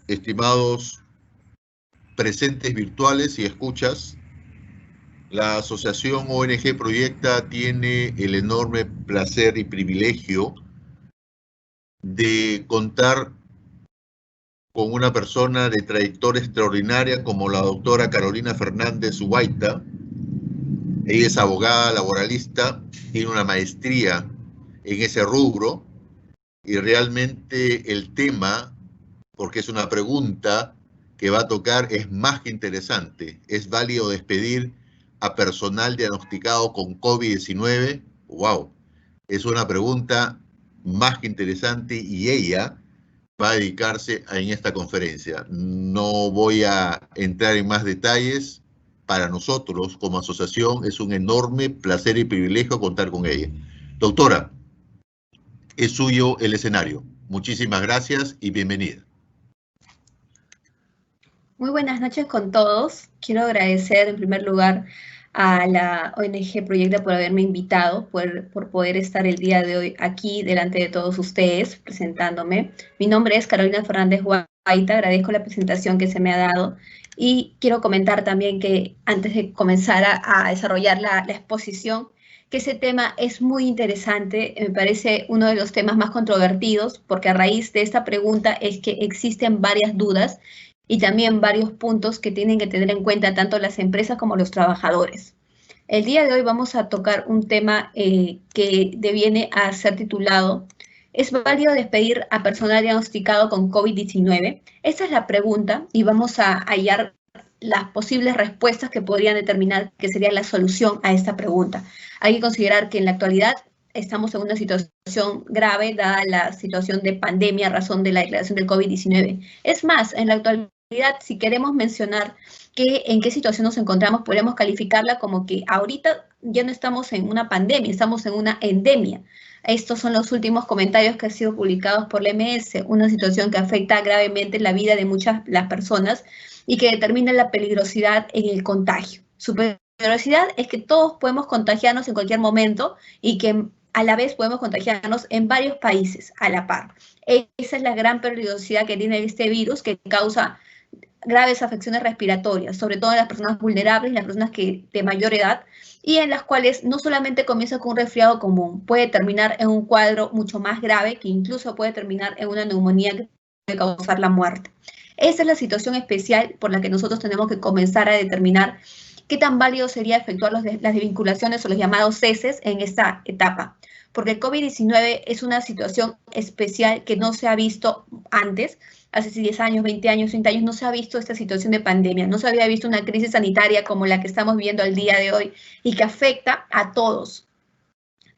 estimados presentes virtuales y escuchas, la Asociación ONG Proyecta tiene el enorme placer y privilegio de contar con una persona de trayectoria extraordinaria como la doctora Carolina Fernández Huayta. Ella es abogada laboralista, tiene una maestría en ese rubro y realmente el tema, porque es una pregunta que va a tocar, es más que interesante. ¿Es válido despedir a personal diagnosticado con COVID-19? ¡Wow! Es una pregunta más que interesante y ella va a dedicarse en esta conferencia. No voy a entrar en más detalles. Para nosotros, como asociación, es un enorme placer y privilegio contar con ella. Doctora, es suyo el escenario. Muchísimas gracias y bienvenida. Muy buenas noches con todos. Quiero agradecer en primer lugar a la ONG Proyecta por haberme invitado, por poder estar el día de hoy aquí delante de todos ustedes presentándome. Mi nombre es Carolina Fernández Huayta, agradezco la presentación que se me ha dado y quiero comentar también que antes de comenzar a desarrollar la exposición, que ese tema es muy interesante, me parece uno de los temas más controvertidos, porque a raíz de esta pregunta es que existen varias dudas y también varios puntos que tienen que tener en cuenta tanto las empresas como los trabajadores. El día de hoy vamos a tocar un tema que deviene a ser titulado ¿Es válido despedir a personal diagnosticado con COVID-19? Esa es la pregunta y vamos a hallar las posibles respuestas que podrían determinar qué sería la solución a esta pregunta. Hay que considerar que en la actualidad estamos en una situación grave dada la situación de pandemia a razón de la declaración del COVID-19. Es más, en la actualidad, si queremos mencionar en qué situación nos encontramos, podemos calificarla como que ahorita ya no estamos en una pandemia, estamos en una endemia. Estos son los últimos comentarios que han sido publicados por la OMS, una situación que afecta gravemente la vida de muchas las personas y que determina la peligrosidad en el contagio. Su peligrosidad es que todos podemos contagiarnos en cualquier momento y que a la vez podemos contagiarnos en varios países a la par. Esa es la gran peligrosidad que tiene este virus, que causa graves afecciones respiratorias, sobre todo en las personas vulnerables, las personas de mayor edad, y en las cuales no solamente comienza con un resfriado común, puede terminar en un cuadro mucho más grave, que incluso puede terminar en una neumonía que puede causar la muerte. Esa es la situación especial por la que nosotros tenemos que comenzar a determinar qué tan válido sería efectuar las desvinculaciones o los llamados ceses en esta etapa. Porque el COVID-19 es una situación especial que no se ha visto antes. Hace 10 años, 20 años, 30 años no se ha visto esta situación de pandemia, no se había visto una crisis sanitaria como la que estamos viviendo al día de hoy y que afecta a todos.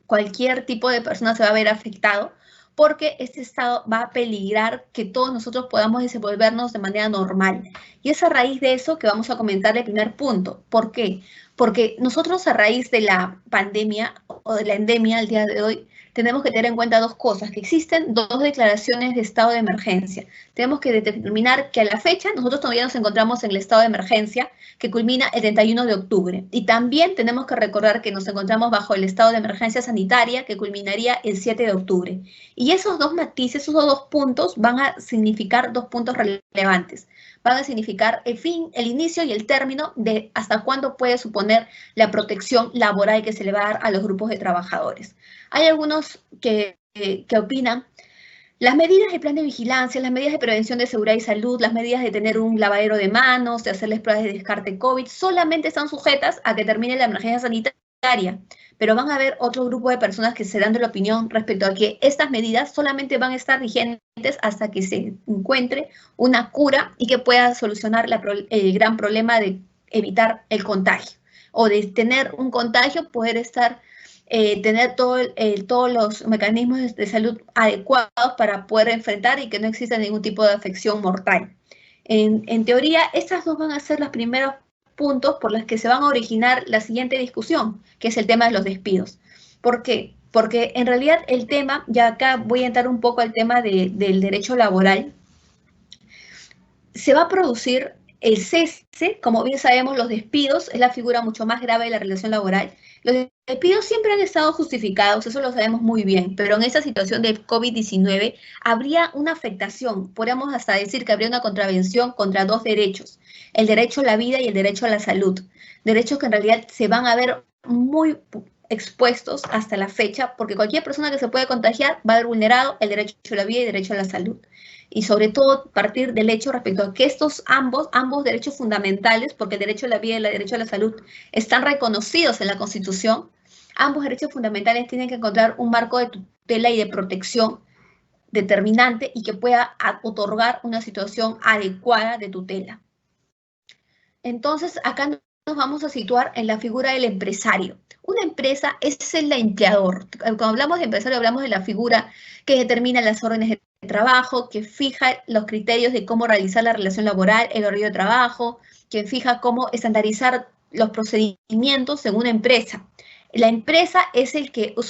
Cualquier tipo de persona se va a ver afectado porque este estado va a peligrar que todos nosotros podamos desenvolvernos de manera normal. Y es a raíz de eso que vamos a comentar el primer punto. ¿Por qué? Porque nosotros a raíz de la pandemia o de la endemia al día de hoy, tenemos que tener en cuenta dos cosas, que existen dos declaraciones de estado de emergencia. Tenemos que determinar que a la fecha nosotros todavía nos encontramos en el estado de emergencia que culmina el 31 de octubre. Y también tenemos que recordar que nos encontramos bajo el estado de emergencia sanitaria que culminaría el 7 de octubre. Y esos dos matices, esos dos puntos van a significar dos puntos relevantes. Van a significar el fin, el inicio y el término de hasta cuándo puede suponer la protección laboral que se le va a dar a los grupos de trabajadores. Hay algunos que opinan las medidas de plan de vigilancia, las medidas de prevención de seguridad y salud, las medidas de tener un lavadero de manos, de hacerles pruebas de descarte COVID, solamente están sujetas a que termine la emergencia sanitaria. Pero van a haber otro grupo de personas que se dan de la opinión respecto a que estas medidas solamente van a estar vigentes hasta que se encuentre una cura y que pueda solucionar el gran problema de evitar el contagio o de tener un contagio, poder estar tener todos los mecanismos de salud adecuados para poder enfrentar y que no exista ningún tipo de afección mortal. En teoría, estas dos van a ser los primeros puntos por los que se van a originar la siguiente discusión, que es el tema de los despidos. ¿Por qué? Porque en realidad el tema, ya acá voy a entrar un poco al tema del derecho laboral, se va a producir el cese, como bien sabemos, los despidos es la figura mucho más grave de la relación laboral, Los despidos siempre han estado justificados, eso lo sabemos muy bien, pero en esta situación de COVID-19 habría una afectación, podríamos hasta decir que habría una contravención contra dos derechos, el derecho a la vida y el derecho a la salud, derechos que en realidad se van a ver muy expuestos hasta la fecha, porque cualquier persona que se puede contagiar va a haber vulnerado el derecho a la vida y el derecho a la salud. Y sobre todo partir del hecho respecto a que estos ambos derechos fundamentales, porque el derecho a la vida y el derecho a la salud están reconocidos en la Constitución, ambos derechos fundamentales tienen que encontrar un marco de tutela y de protección determinante y que pueda otorgar una situación adecuada de tutela. Entonces, acá nos vamos a situar en la figura del empresario. Una empresa es el empleador. Cuando hablamos de empresario, hablamos de la figura que determina las órdenes de trabajo, que fija los criterios de cómo realizar la relación laboral, el horario de trabajo, que fija cómo estandarizar los procedimientos en una empresa. La empresa es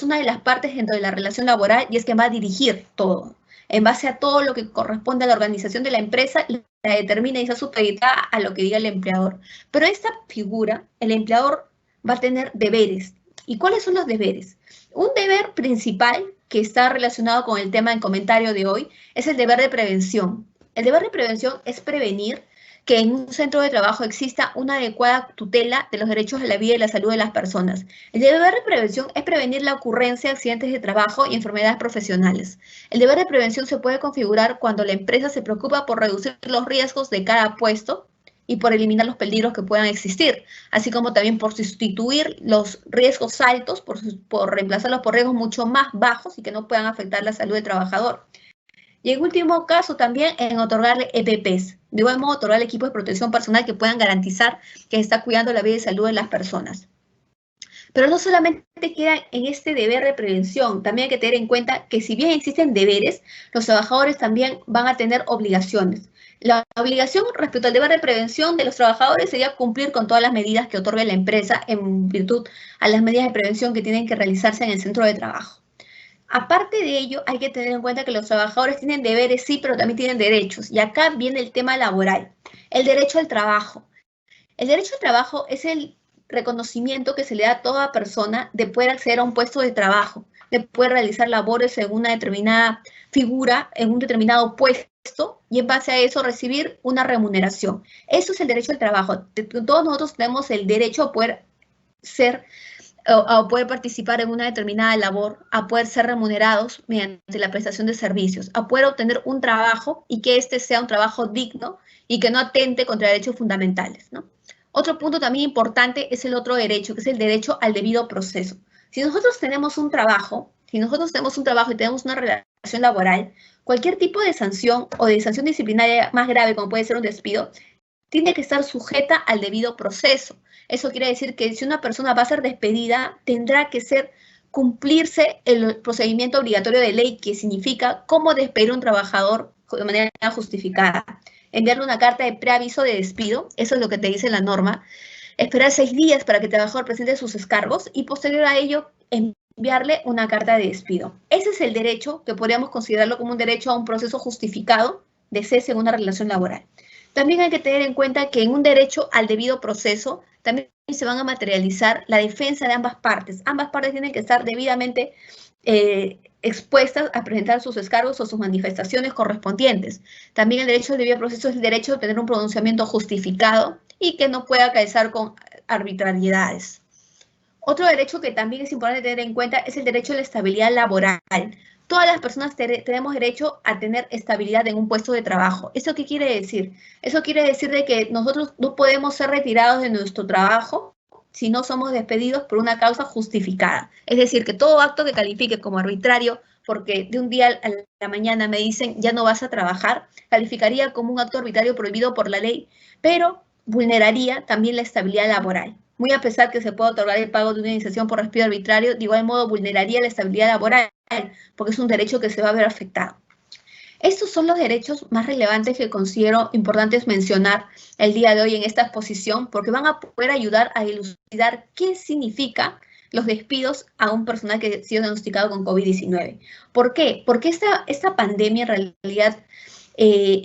una de las partes dentro de la relación laboral y es que va a dirigir todo. En base a todo lo que corresponde a la organización de la empresa, la determina y está supeditada a lo que diga el empleador. Pero esta figura, el empleador va a tener deberes. ¿Y cuáles son los deberes? Un deber principal que está relacionado con el tema en comentario de hoy es el deber de prevención. El deber de prevención es prevenir que en un centro de trabajo exista una adecuada tutela de los derechos a la vida y la salud de las personas. El deber de prevención es prevenir la ocurrencia de accidentes de trabajo y enfermedades profesionales. El deber de prevención se puede configurar cuando la empresa se preocupa por reducir los riesgos de cada puesto y por eliminar los peligros que puedan existir, así como también por sustituir los riesgos altos, por reemplazarlos por riesgos mucho más bajos y que no puedan afectar la salud del trabajador. Y en último caso también en otorgarle EPPs, de igual modo otorgar equipos de protección personal que puedan garantizar que se está cuidando la vida y salud de las personas. Pero no solamente queda en este deber de prevención, también hay que tener en cuenta que si bien existen deberes, los trabajadores también van a tener obligaciones. La obligación respecto al deber de prevención de los trabajadores sería cumplir con todas las medidas que otorgue la empresa en virtud a las medidas de prevención que tienen que realizarse en el centro de trabajo. Aparte de ello, hay que tener en cuenta que los trabajadores tienen deberes, sí, pero también tienen derechos. Y acá viene el tema laboral, el derecho al trabajo. El derecho al trabajo es el reconocimiento que se le da a toda persona de poder acceder a un puesto de trabajo, de poder realizar labores en una determinada figura, en un determinado puesto, y en base a eso recibir una remuneración. Eso es el derecho al trabajo. Todos nosotros tenemos el derecho a poder ser a poder participar en una determinada labor, a poder ser remunerados mediante la prestación de servicios, a poder obtener un trabajo y que este sea un trabajo digno y que no atente contra derechos fundamentales, ¿no? Otro punto también importante es el otro derecho, que es el derecho al debido proceso. Si nosotros tenemos un trabajo, y tenemos una relación laboral, cualquier tipo de sanción o de sanción disciplinaria más grave, como puede ser un despido, tiene que estar sujeta al debido proceso. Eso quiere decir que si una persona va a ser despedida, tendrá que cumplirse el procedimiento obligatorio de ley, que significa cómo despedir a un trabajador de manera justificada. Enviarle una carta de preaviso de despido, eso es lo que te dice la norma, esperar 6 días para que el trabajador presente sus descargos y posterior a ello enviarle una carta de despido. Ese es el derecho que podríamos considerarlo como un derecho a un proceso justificado de cese en una relación laboral. También hay que tener en cuenta que en un derecho al debido proceso también se van a materializar la defensa de ambas partes. Ambas partes tienen que estar debidamente expuestas a presentar sus descargos o sus manifestaciones correspondientes. También el derecho al debido proceso es el derecho a tener un pronunciamiento justificado y que no pueda causar con arbitrariedades. Otro derecho que también es importante tener en cuenta es el derecho a la estabilidad laboral. Todas las personas tenemos derecho a tener estabilidad en un puesto de trabajo. ¿Eso qué quiere decir? Eso quiere decir de que nosotros no podemos ser retirados de nuestro trabajo si no somos despedidos por una causa justificada. Es decir, que todo acto que califique como arbitrario, porque de un día a la mañana me dicen ya no vas a trabajar, calificaría como un acto arbitrario prohibido por la ley, pero vulneraría también la estabilidad laboral. Muy a pesar que se pueda otorgar el pago de una indemnización por despido arbitrario, de igual modo vulneraría la estabilidad laboral, porque es un derecho que se va a ver afectado. Estos son los derechos más relevantes que considero importantes mencionar el día de hoy en esta exposición, porque van a poder ayudar a elucidar qué significa los despidos a un personal que ha sido diagnosticado con COVID-19. ¿Por qué? Porque esta pandemia en realidad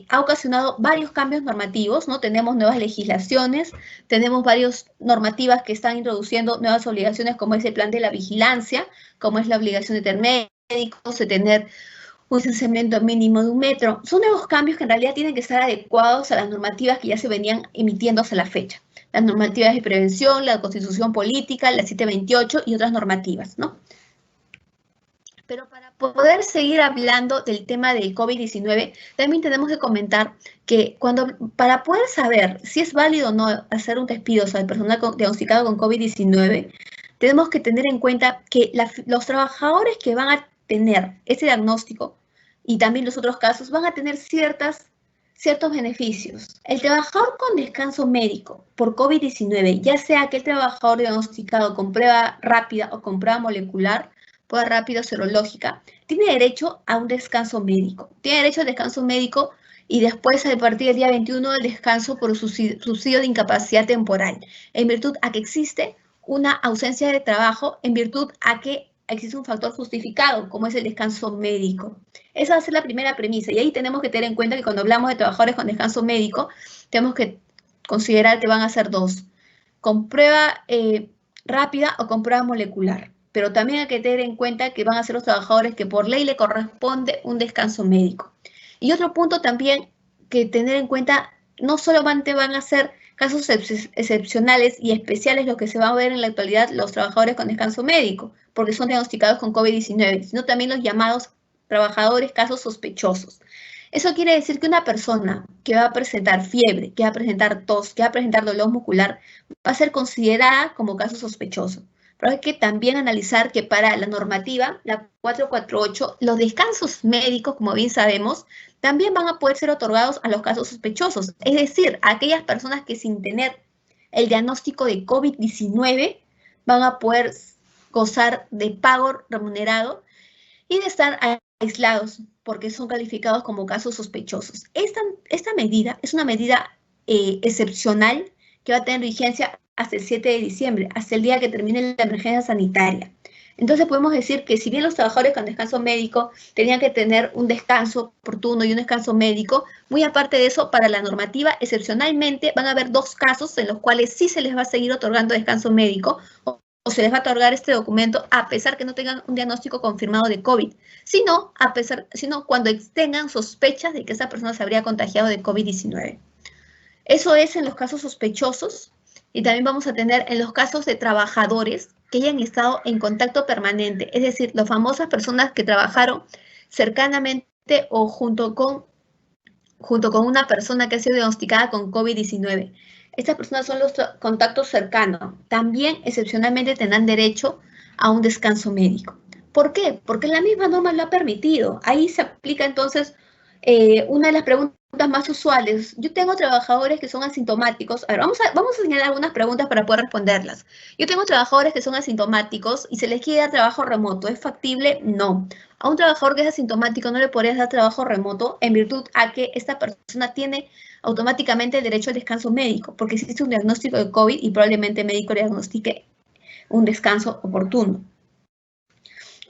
ha ocasionado varios cambios normativos, ¿no? Tenemos nuevas legislaciones, tenemos varias normativas que están introduciendo nuevas obligaciones, como es el plan de la vigilancia, como es la obligación de tener médicos, de tener un distanciamiento mínimo de 1 metro. Son nuevos cambios que en realidad tienen que estar adecuados a las normativas que ya se venían emitiendo hasta la fecha. Las normativas de prevención, la Constitución Política, la 728 y otras normativas, ¿no? Pero para poder seguir hablando del tema del COVID-19, también tenemos que comentar que para poder saber si es válido o no hacer un despido al personal diagnosticado con COVID-19, tenemos que tener en cuenta que los trabajadores que van a tener ese diagnóstico y también los otros casos van a tener ciertos beneficios. El trabajador con descanso médico por COVID-19, ya sea aquel trabajador diagnosticado con prueba rápida o con prueba molecular, prueba rápida serológica, tiene derecho a un descanso médico. Tiene derecho al descanso médico y después, a partir del día 21, el descanso por subsidio de incapacidad temporal, en virtud a que existe una ausencia de trabajo, en virtud a que existe un factor justificado, como es el descanso médico. Esa va a ser la primera premisa, y ahí tenemos que tener en cuenta que cuando hablamos de trabajadores con descanso médico, tenemos que considerar que van a ser dos, con prueba rápida o con prueba molecular. Pero también hay que tener en cuenta que van a ser los trabajadores que por ley le corresponde un descanso médico. Y otro punto también que tener en cuenta, no solamente van a ser casos excepcionales y especiales los que se van a ver en la actualidad los trabajadores con descanso médico, porque son diagnosticados con COVID-19, sino también los llamados trabajadores casos sospechosos. Eso quiere decir que una persona que va a presentar fiebre, que va a presentar tos, que va a presentar dolor muscular, va a ser considerada como caso sospechoso. Pero hay que también analizar que para la normativa, la 448, los descansos médicos, como bien sabemos, también van a poder ser otorgados a los casos sospechosos. Es decir, a aquellas personas que sin tener el diagnóstico de COVID-19 van a poder gozar de pago remunerado y de estar aislados porque son calificados como casos sospechosos. Esta medida es una medida excepcional que va a tener vigencia hasta el 7 de diciembre, hasta el día que termine la emergencia sanitaria. Entonces podemos decir que si bien los trabajadores con descanso médico tenían que tener un descanso oportuno y un descanso médico, muy aparte de eso, para la normativa, excepcionalmente van a haber 2 casos en los cuales sí se les va a seguir otorgando descanso médico o se les va a otorgar este documento a pesar que no tengan un diagnóstico confirmado de COVID, sino cuando tengan sospechas de que esa persona se habría contagiado de COVID-19. Eso es en los casos sospechosos. Y también vamos a tener en los casos de trabajadores que hayan estado en contacto permanente, es decir, las famosas personas que trabajaron cercanamente o junto con una persona que ha sido diagnosticada con COVID-19. Estas personas son los contactos cercanos. También, excepcionalmente, tendrán derecho a un descanso médico. ¿Por qué? Porque la misma norma lo ha permitido. Ahí se aplica entonces una de las preguntas más usuales. Yo tengo trabajadores que son asintomáticos. A ver, vamos a señalar algunas preguntas para poder responderlas. Yo tengo trabajadores que son asintomáticos y se les quiere dar trabajo remoto. ¿Es factible? No. A un trabajador que es asintomático no le podrías dar trabajo remoto en virtud a que esta persona tiene automáticamente el derecho al descanso médico, porque existe un diagnóstico de COVID y probablemente el médico le diagnostique un descanso oportuno.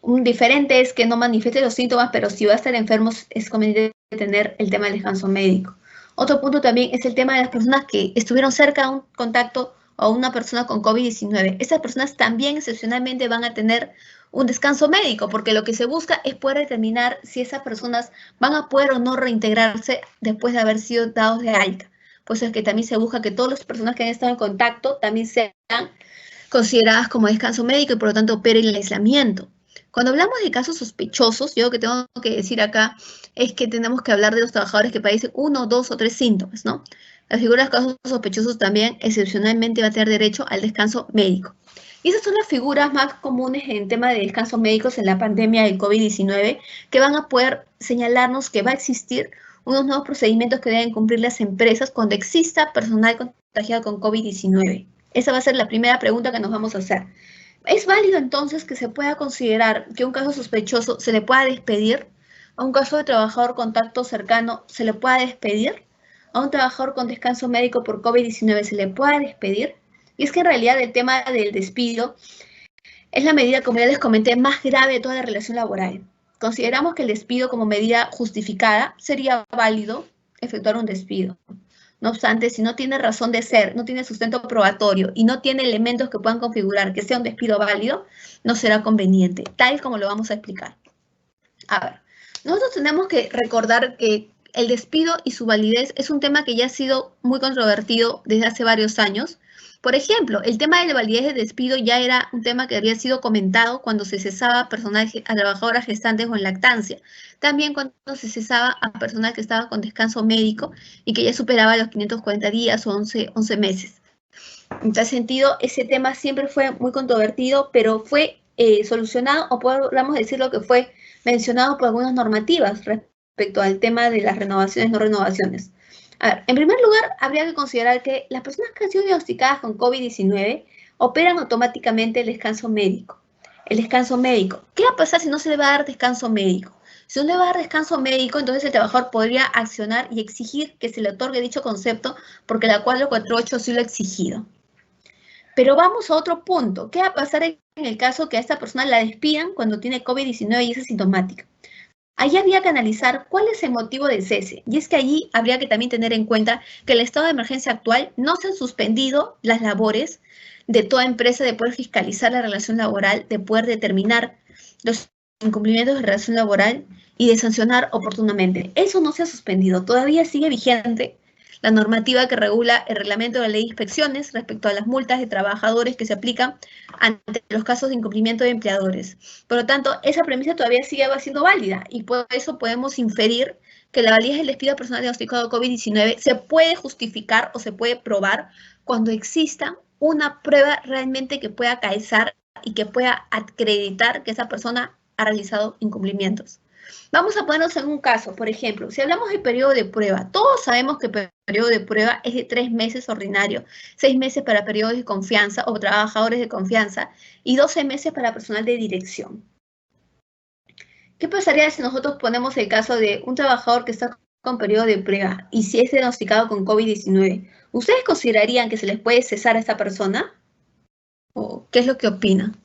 Un diferente es que no manifieste los síntomas, pero si va a estar enfermo es conveniente tener el tema del descanso médico. Otro punto también es el tema de las personas que estuvieron cerca de un contacto o una persona con COVID-19. Estas personas también excepcionalmente van a tener un descanso médico, porque lo que se busca es poder determinar si esas personas van a poder o no reintegrarse después de haber sido dados de alta. Por eso es que también se busca que todas las personas que han estado en contacto también sean consideradas como descanso médico y por lo tanto operen el aislamiento. Cuando hablamos de casos sospechosos, yo lo que tengo que decir acá es que tenemos que hablar de los trabajadores que padecen 1, 2 o 3 síntomas, ¿no? La figura de casos sospechosos también excepcionalmente va a tener derecho al descanso médico. Y esas son las figuras más comunes en tema de descansos médicos en la pandemia del COVID-19 que van a poder señalarnos que va a existir unos nuevos procedimientos que deben cumplir las empresas cuando exista personal contagiado con COVID-19. Esa va a ser la primera pregunta que nos vamos a hacer. ¿Es válido entonces que se pueda considerar que un caso sospechoso se le pueda despedir? ¿A un caso de trabajador contacto cercano se le pueda despedir? ¿A un trabajador con descanso médico por COVID-19 se le pueda despedir? Y es que en realidad el tema del despido es la medida, como ya les comenté, más grave de toda la relación laboral. consideramos que el despido como medida justificada sería válido efectuar un despido. No obstante, si no tiene razón de ser, no tiene sustento probatorio y no tiene elementos que puedan configurar que sea un despido válido, no será conveniente, tal como lo vamos a explicar. A ver, nosotros tenemos que recordar que el despido y su validez es un tema que ya ha sido muy controvertido desde hace varios años. Por ejemplo, el tema de la validez del despido ya era un tema que había sido comentado cuando se cesaba a personas, a trabajadoras gestantes o en lactancia. También cuando se cesaba a personas que estaban con descanso médico y que ya superaba los 540 días o 11 meses. En tal sentido, ese tema siempre fue muy controvertido, pero fue solucionado, o podríamos decirlo que fue mencionado por algunas normativas respecto al tema de las renovaciones, no renovaciones. A ver, en primer lugar, habría que considerar que las personas que han sido diagnosticadas con COVID-19 operan automáticamente el descanso médico. El descanso médico. ¿Qué va a pasar si no se le va a dar descanso médico? Si no le va a dar descanso médico, entonces el trabajador podría accionar y exigir que se le otorgue dicho concepto porque la 448 sí lo ha exigido. Pero vamos a otro punto. ¿Qué va a pasar en el caso que a esta persona la despidan cuando tiene COVID-19 y es asintomática? Allí había que analizar cuál es el motivo del cese. Y es que allí habría que también tener en cuenta que el estado de emergencia actual no se han suspendido las labores de toda empresa de poder fiscalizar la relación laboral, de poder determinar los incumplimientos de relación laboral y de sancionar oportunamente. Eso no se ha suspendido, todavía sigue vigente la normativa que regula el reglamento de la ley de inspecciones respecto a las multas de trabajadores que se aplican ante los casos de incumplimiento de empleadores. Por lo tanto, esa premisa todavía sigue siendo válida y por eso podemos inferir que la validez del despido personal diagnosticado de COVID-19 se puede justificar o se puede probar cuando exista una prueba realmente que pueda calzar y que pueda acreditar que esa persona ha realizado incumplimientos. Vamos a ponernos en un caso, por ejemplo, si hablamos de periodo de prueba, todos sabemos que el periodo de prueba es de 3 meses ordinario, 6 meses para periodos de confianza o trabajadores de confianza y 12 meses para personal de dirección. ¿Qué pasaría si nosotros ponemos el caso de un trabajador que está con periodo de prueba y si es diagnosticado con COVID-19? ¿Ustedes considerarían que se les puede cesar a esta persona? ¿O qué es lo que opinan?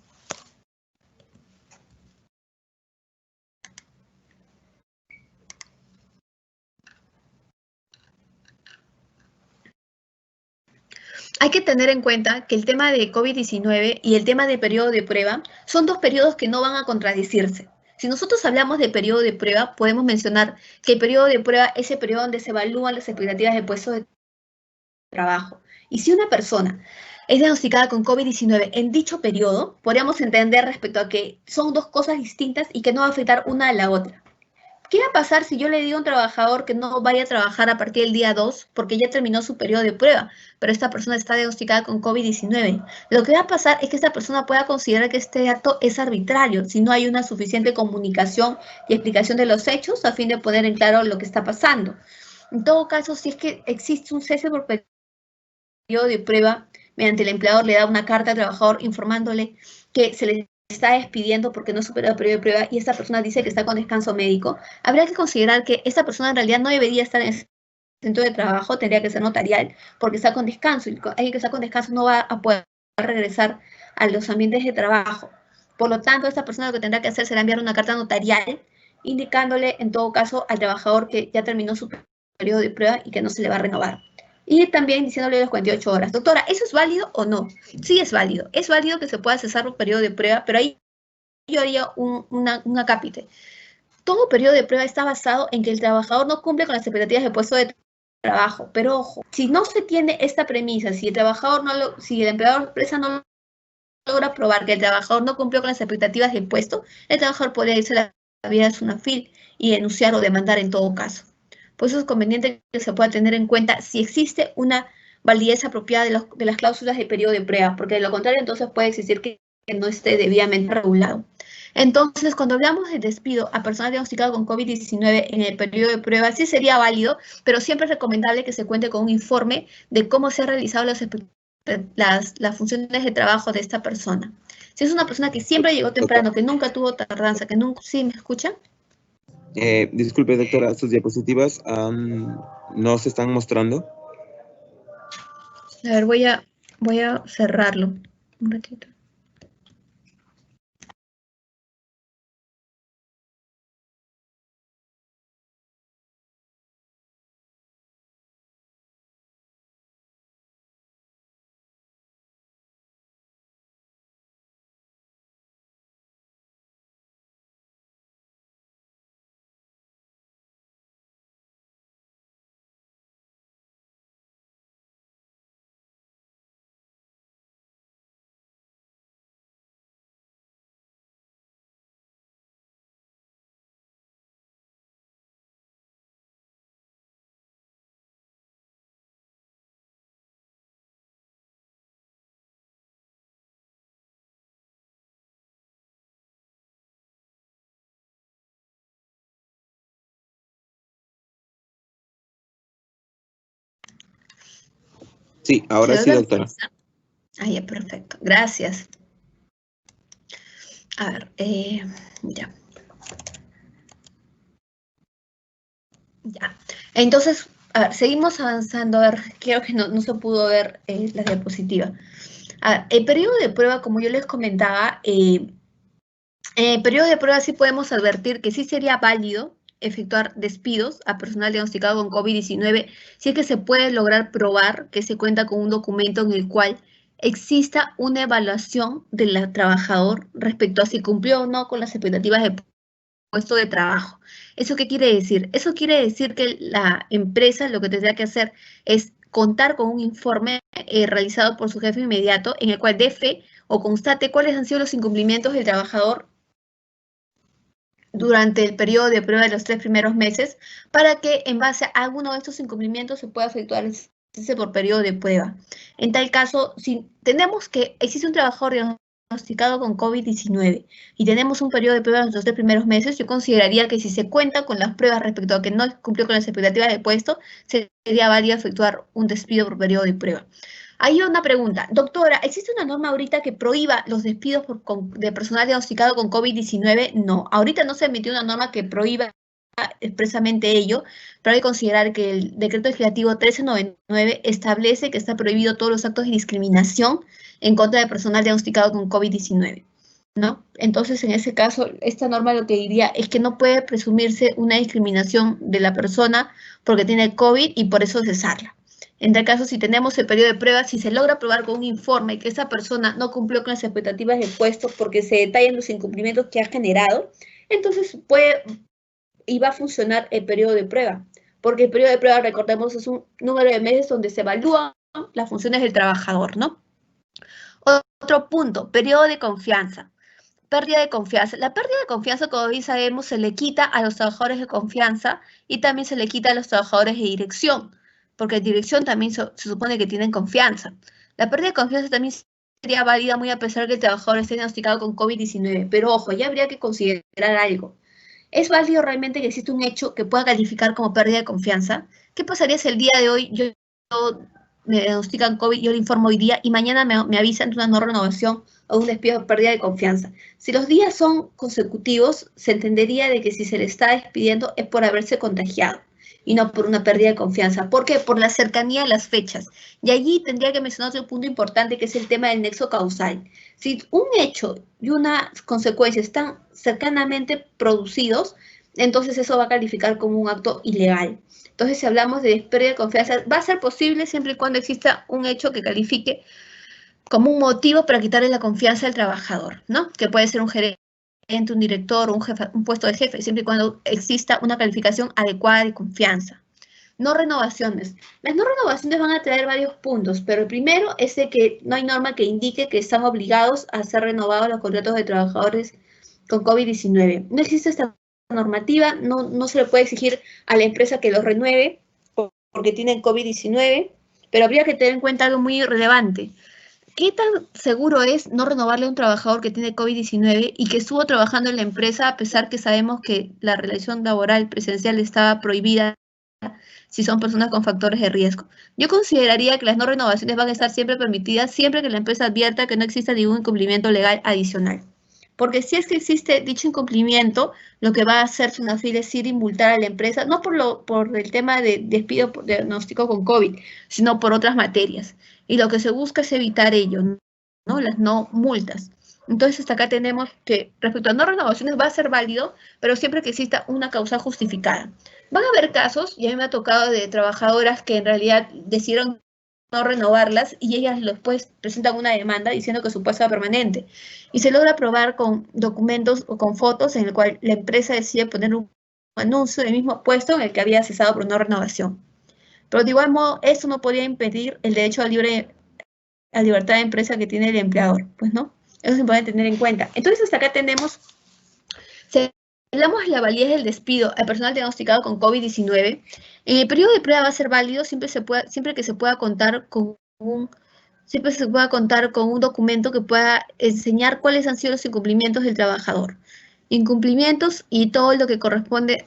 Hay que tener en cuenta que el tema de COVID-19 y el tema de periodo de prueba son dos periodos que no van a contradecirse. Si nosotros hablamos de periodo de prueba, podemos mencionar que el periodo de prueba es el periodo donde se evalúan las expectativas de puesto de trabajo. Y si una persona es diagnosticada con COVID-19 en dicho periodo, podríamos entender respecto a que son dos cosas distintas y que no va a afectar una a la otra. ¿Qué va a pasar si yo le digo a un trabajador que no vaya a trabajar a partir del día 2 porque ya terminó su periodo de prueba, pero esta persona está diagnosticada con COVID-19? Lo que va a pasar es que esta persona pueda considerar que este acto es arbitrario si no hay una suficiente comunicación y explicación de los hechos a fin de poner en claro lo que está pasando. En todo caso, si es que existe un cese por periodo de prueba, mediante el empleador le da una carta al trabajador informándole que se le está despidiendo porque no superó el periodo de prueba y esta persona dice que está con descanso médico, habría que considerar que esta persona en realidad no debería estar en el centro de trabajo, tendría que ser notarial porque está con descanso y alguien que está con descanso no va a poder regresar a los ambientes de trabajo. Por lo tanto, esta persona lo que tendrá que hacer será enviar una carta notarial indicándole en todo caso al trabajador que ya terminó su periodo de prueba y que no se le va a renovar. Y también diciéndole las 48 horas. Doctora, ¿eso es válido o no? Sí es válido. Es válido que se pueda cesar un periodo de prueba, pero ahí yo haría un acápite. Todo periodo de prueba está basado en que el trabajador no cumple con las expectativas de puesto de trabajo. Pero ojo, si no se tiene esta premisa, si el trabajador no lo, si el empleador empresa no logra probar que el trabajador no cumplió con las expectativas del puesto, el trabajador podría irse a la vía de SUNAFIL y denunciar o demandar en todo caso. Por eso es conveniente que se pueda tener en cuenta si existe una validez apropiada de las cláusulas de periodo de prueba, porque de lo contrario entonces puede existir que no esté debidamente regulado. Entonces, cuando hablamos de despido a personas diagnosticadas con COVID-19 en el periodo de prueba, sí sería válido, pero siempre es recomendable que se cuente con un informe de cómo se han realizado las funciones de trabajo de esta persona. Si es una persona que siempre llegó temprano, que nunca tuvo tardanza, que nunca... ¿Sí me escucha? Disculpe, doctora, sus diapositivas no se están mostrando. A ver, voy a cerrarlo un ratito. Sí, ahora sí, doctora. Ah, ya, perfecto. Gracias. A ver, ya. Ya. Entonces, a ver, seguimos avanzando. A ver, creo que no se pudo ver la diapositiva. A ver, el periodo de prueba, como yo les comentaba, en el periodo de prueba sí podemos advertir que sí sería válido efectuar despidos a personal diagnosticado con COVID-19 si es que se puede lograr probar que se cuenta con un documento en el cual exista una evaluación del trabajador respecto a si cumplió o no con las expectativas de puesto de trabajo. ¿Eso qué quiere decir? Eso quiere decir que la empresa lo que tendría que hacer es contar con un informe realizado por su jefe inmediato en el cual dé fe o constate cuáles han sido los incumplimientos del trabajador durante el periodo de prueba de los 3 primeros meses para que en base a alguno de estos incumplimientos se pueda efectuar el cese por periodo de prueba. En tal caso, si tenemos que existe un trabajador diagnosticado con COVID-19 y tenemos un periodo de prueba en los 3 primeros meses, yo consideraría que si se cuenta con las pruebas respecto a que no cumplió con las expectativas de puesto, sería válido efectuar un despido por periodo de prueba. Hay una pregunta. Doctora, ¿existe una norma ahorita que prohíba los despidos de personal diagnosticado con COVID-19? No, ahorita no se emitió una norma que prohíba expresamente ello, pero hay que considerar que el decreto legislativo 1399 establece que está prohibido todos los actos de discriminación en contra de personal diagnosticado con COVID-19, ¿no? Entonces, en ese caso, esta norma lo que diría es que no puede presumirse una discriminación de la persona porque tiene COVID y por eso cesarla. En tal caso, si tenemos el periodo de prueba, si se logra probar con un informe que esa persona no cumplió con las expectativas del puesto porque se detallan los incumplimientos que ha generado, entonces puede y va a funcionar el periodo de prueba. Porque el periodo de prueba, recordemos, es un número de meses donde se evalúan las funciones del trabajador, ¿no? Otro punto, periodo de confianza. Pérdida de confianza. La pérdida de confianza, como bien sabemos, se le quita a los trabajadores de confianza y también se le quita a los trabajadores de dirección, porque en dirección también se supone que tienen confianza. La pérdida de confianza también sería válida muy a pesar que el trabajador esté diagnosticado con COVID-19, pero ojo, ya habría que considerar algo. ¿Es válido realmente que existe un hecho que pueda calificar como pérdida de confianza? ¿Qué pasaría si el día de hoy yo me diagnostican COVID, yo le informo hoy día y mañana me avisan de una no renovación o un despido de pérdida de confianza? Si los días son consecutivos, se entendería de que si se le está despidiendo es por haberse contagiado y no por una pérdida de confianza. ¿Por qué? Por la cercanía de las fechas. Y allí tendría que mencionar otro punto importante que es el tema del nexo causal. Si un hecho y una consecuencia están cercanamente producidos, entonces eso va a calificar como un acto ilegal. Entonces, si hablamos de pérdida de confianza, va a ser posible siempre y cuando exista un hecho que califique como un motivo para quitarle la confianza al trabajador, ¿no? Que puede ser un gerente, un director, un jefe, un puesto de jefe, siempre y cuando exista una calificación adecuada de confianza. No renovaciones. Las no renovaciones van a traer varios puntos, pero el primero es de que no hay norma que indique que están obligados a ser renovados los contratos de trabajadores con COVID-19. No existe esta normativa, no se le puede exigir a la empresa que los renueve porque tienen COVID-19, pero habría que tener en cuenta algo muy relevante. ¿Qué tan seguro es no renovarle a un trabajador que tiene COVID-19 y que estuvo trabajando en la empresa a pesar que sabemos que la relación laboral presencial estaba prohibida si son personas con factores de riesgo? Yo consideraría que las no renovaciones van a estar siempre permitidas siempre que la empresa advierta que no exista ningún incumplimiento legal adicional. Porque si es que existe dicho incumplimiento, lo que va a hacer SUNAFIL es ir y multar a la empresa, no por el tema de despido por diagnóstico con COVID, sino por otras materias. Y lo que se busca es evitar ello, ¿no? Las no multas. Entonces, hasta acá tenemos que, respecto a no renovaciones, va a ser válido, pero siempre que exista una causa justificada. Van a haber casos, y a mí me ha tocado de trabajadoras que en realidad decidieron no renovarlas y ellas después presentan una demanda diciendo que su puesto era permanente. Y se logra probar con documentos o con fotos en el cual la empresa decide poner un anuncio del mismo puesto en el que había cesado por no renovación. Pero de igual modo, eso no podía impedir el derecho a libertad de empresa que tiene el empleador, pues no. Eso se puede tener en cuenta. Entonces, hasta acá tenemos, si hablamos de la validez del despido al personal diagnosticado con COVID-19, en el periodo de prueba va a ser válido siempre que se pueda contar con un documento que pueda enseñar cuáles han sido los incumplimientos del trabajador. Incumplimientos y todo lo que corresponde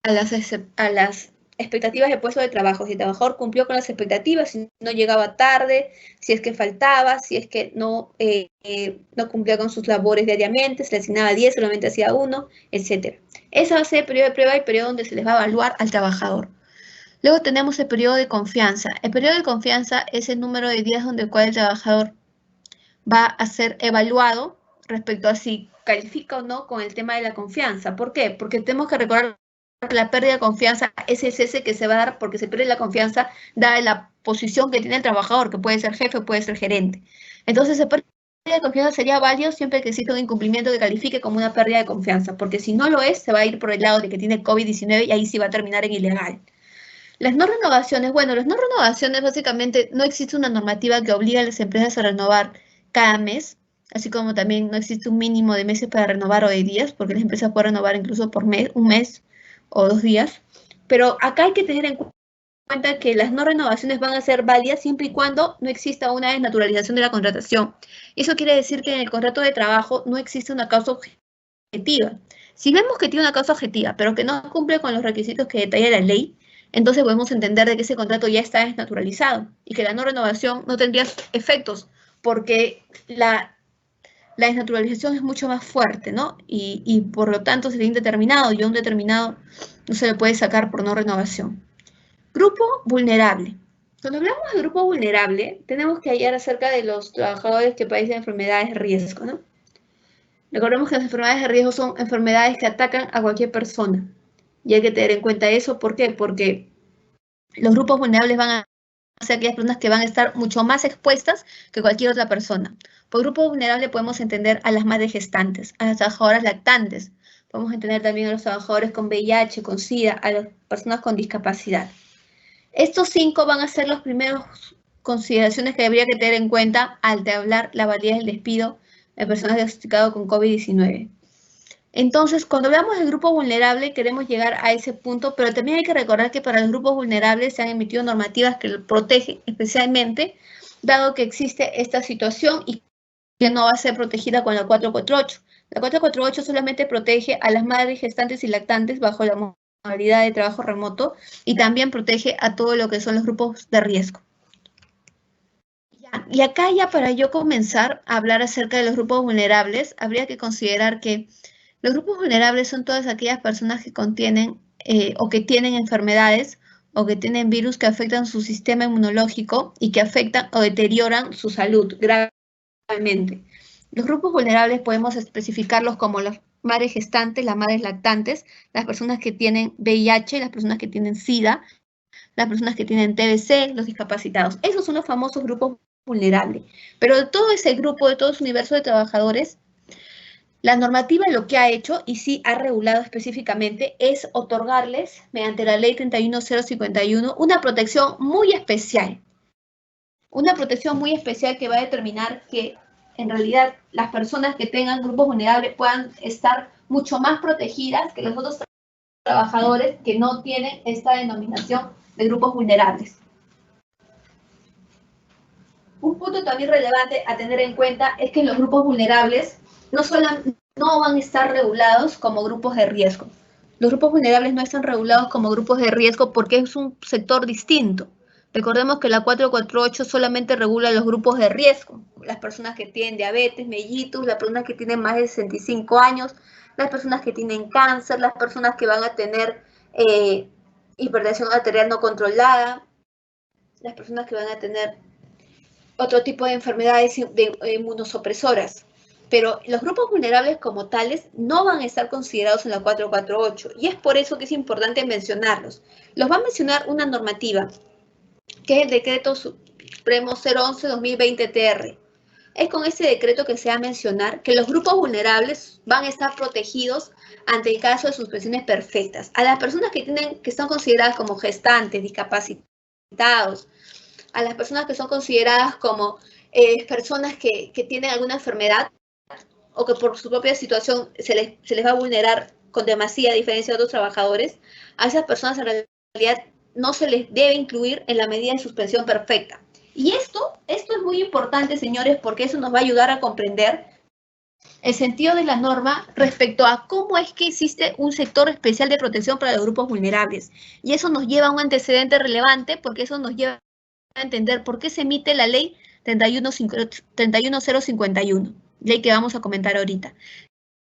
a las expectativas de puesto de trabajo, si el trabajador cumplió con las expectativas, si no llegaba tarde, si es que faltaba, si es que no cumplía con sus labores diariamente, se le asignaba 10, solamente hacía 1, etc. Ese va a ser el periodo de prueba y el periodo donde se les va a evaluar al trabajador. Luego tenemos el periodo de confianza. El periodo de confianza es el número de días donde el cual el trabajador va a ser evaluado respecto a si califica o no con el tema de la confianza. ¿Por qué? Porque tenemos que recordar que la pérdida de confianza es el cese que se va a dar porque se pierde la confianza dada la posición que tiene el trabajador, que puede ser jefe o puede ser gerente. Entonces, la pérdida de confianza sería válido siempre que exista un incumplimiento que califique como una pérdida de confianza, porque si no lo es, se va a ir por el lado de que tiene COVID-19 y ahí sí va a terminar en ilegal. Las no renovaciones, bueno, las no renovaciones básicamente no existe una normativa que obligue a las empresas a renovar cada mes, así como también no existe un mínimo de meses para renovar o de días, porque las empresas pueden renovar incluso por mes, un mes o 2 días. Pero acá hay que tener en cuenta que las no renovaciones van a ser válidas siempre y cuando no exista una desnaturalización de la contratación. Y eso quiere decir que en el contrato de trabajo no existe una causa objetiva. Si vemos que tiene una causa objetiva, pero que no cumple con los requisitos que detalla la ley, entonces podemos entender de que ese contrato ya está desnaturalizado y que la no renovación no tendría efectos porque la desnaturalización es mucho más fuerte, ¿no? Y por lo tanto sería indeterminado y a un determinado no se le puede sacar por no renovación. Grupo vulnerable. Cuando hablamos de grupo vulnerable, tenemos que hallar acerca de los trabajadores que padecen enfermedades de riesgo, ¿no? Recordemos que las enfermedades de riesgo son enfermedades que atacan a cualquier persona. Y hay que tener en cuenta eso. ¿Por qué? Porque los grupos vulnerables van a ser aquellas personas que van a estar mucho más expuestas que cualquier otra persona. Por grupo vulnerable podemos entender a las madres gestantes, a las trabajadoras lactantes. Podemos entender también a los trabajadores con VIH, con SIDA, a las personas con discapacidad. Estos 5 van a ser las primeras consideraciones que habría que tener en cuenta al hablar la validez del despido de personas diagnosticadas con COVID-19. Entonces, cuando hablamos del grupo vulnerable, queremos llegar a ese punto, pero también hay que recordar que para los grupos vulnerables se han emitido normativas que los protegen especialmente, dado que existe esta situación y que no va a ser protegida con la 448. La 448 solamente protege a las madres gestantes y lactantes bajo la modalidad de trabajo remoto y también protege a todo lo que son los grupos de riesgo. Y acá ya para yo comenzar a hablar acerca de los grupos vulnerables, habría que considerar que los grupos vulnerables son todas aquellas personas que contienen o que tienen enfermedades o que tienen virus que afectan su sistema inmunológico y que afectan o deterioran su salud gravemente. Los grupos vulnerables podemos especificarlos como las madres gestantes, las madres lactantes, las personas que tienen VIH, las personas que tienen SIDA, las personas que tienen TBC, los discapacitados. Esos son los famosos grupos vulnerables. Pero de todo ese grupo, de todo ese universo de trabajadores, la normativa lo que ha hecho, y sí ha regulado específicamente, es otorgarles, mediante la ley 31051, una protección muy especial. Una protección muy especial que va a determinar que, en realidad, las personas que tengan grupos vulnerables puedan estar mucho más protegidas que los otros trabajadores que no tienen esta denominación de grupos vulnerables. Un punto también relevante a tener en cuenta es que los grupos vulnerables no van a estar regulados como grupos de riesgo. Los grupos vulnerables no están regulados como grupos de riesgo porque es un sector distinto. Recordemos que la 448 solamente regula los grupos de riesgo, las personas que tienen diabetes, mellitus, las personas que tienen más de 65 años, las personas que tienen cáncer, las personas que van a tener hipertensión arterial no controlada, las personas que van a tener otro tipo de enfermedades inmunosupresoras. Pero los grupos vulnerables como tales no van a estar considerados en la 448 y es por eso que es importante mencionarlos. Los va a mencionar una normativa, que es el Decreto Supremo 011-2020-TR. Es con ese decreto que se va a mencionar que los grupos vulnerables van a estar protegidos ante el caso de suspensiones perfectas. A las personas que están consideradas como gestantes, discapacitados, a las personas que son consideradas como personas que tienen alguna enfermedad o que por su propia situación se les va a vulnerar con demasía, a diferencia de otros trabajadores, a esas personas en realidad no se les debe incluir en la medida de suspensión perfecta. Y esto es muy importante, señores, porque eso nos va a ayudar a comprender el sentido de la norma respecto a cómo es que existe un sector especial de protección para los grupos vulnerables. Y eso nos lleva a un antecedente relevante, porque eso nos lleva a entender por qué se emite la ley 31051, ley que vamos a comentar ahorita.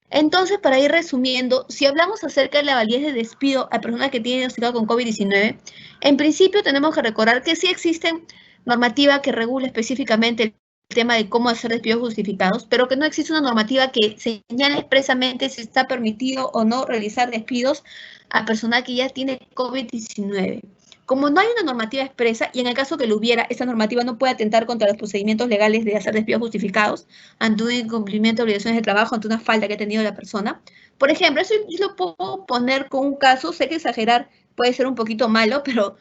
Entonces, para ir resumiendo, si hablamos acerca de la validez de despido a personas que tienen diagnosticado con COVID-19, en principio tenemos que recordar que sí existen normativa que regula específicamente el tema de cómo hacer despidos justificados, pero que no existe una normativa que señale expresamente si está permitido o no realizar despidos a personal que ya tiene COVID-19. Como no hay una normativa expresa, y en el caso que lo hubiera, esta normativa no puede atentar contra los procedimientos legales de hacer despidos justificados ante un incumplimiento de obligaciones de trabajo, ante una falta que ha tenido la persona. Por ejemplo, eso yo lo puedo poner con un caso, sé que exagerar puede ser un poquito malo, pero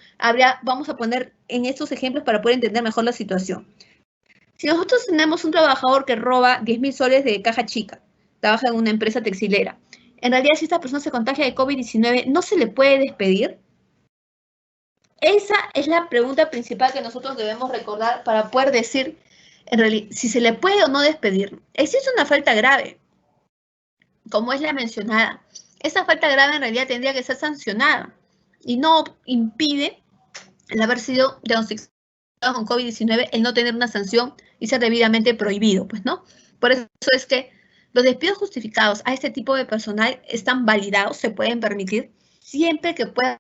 vamos a poner en estos ejemplos para poder entender mejor la situación. Si nosotros tenemos un trabajador que roba 10.000 soles de caja chica, trabaja en una empresa textilera, en realidad si esta persona se contagia de COVID-19, ¿no se le puede despedir? Esa es la pregunta principal que nosotros debemos recordar para poder decir en realidad si se le puede o no despedir. Existe una falta grave, como es la mencionada. Esa falta grave en realidad tendría que ser sancionada y no impide el haber sido diagnosticado con COVID-19 el no tener una sanción y ser debidamente prohibido, pues, ¿no? Por eso es que los despidos justificados a este tipo de personal están validados, se pueden permitir, siempre que pueda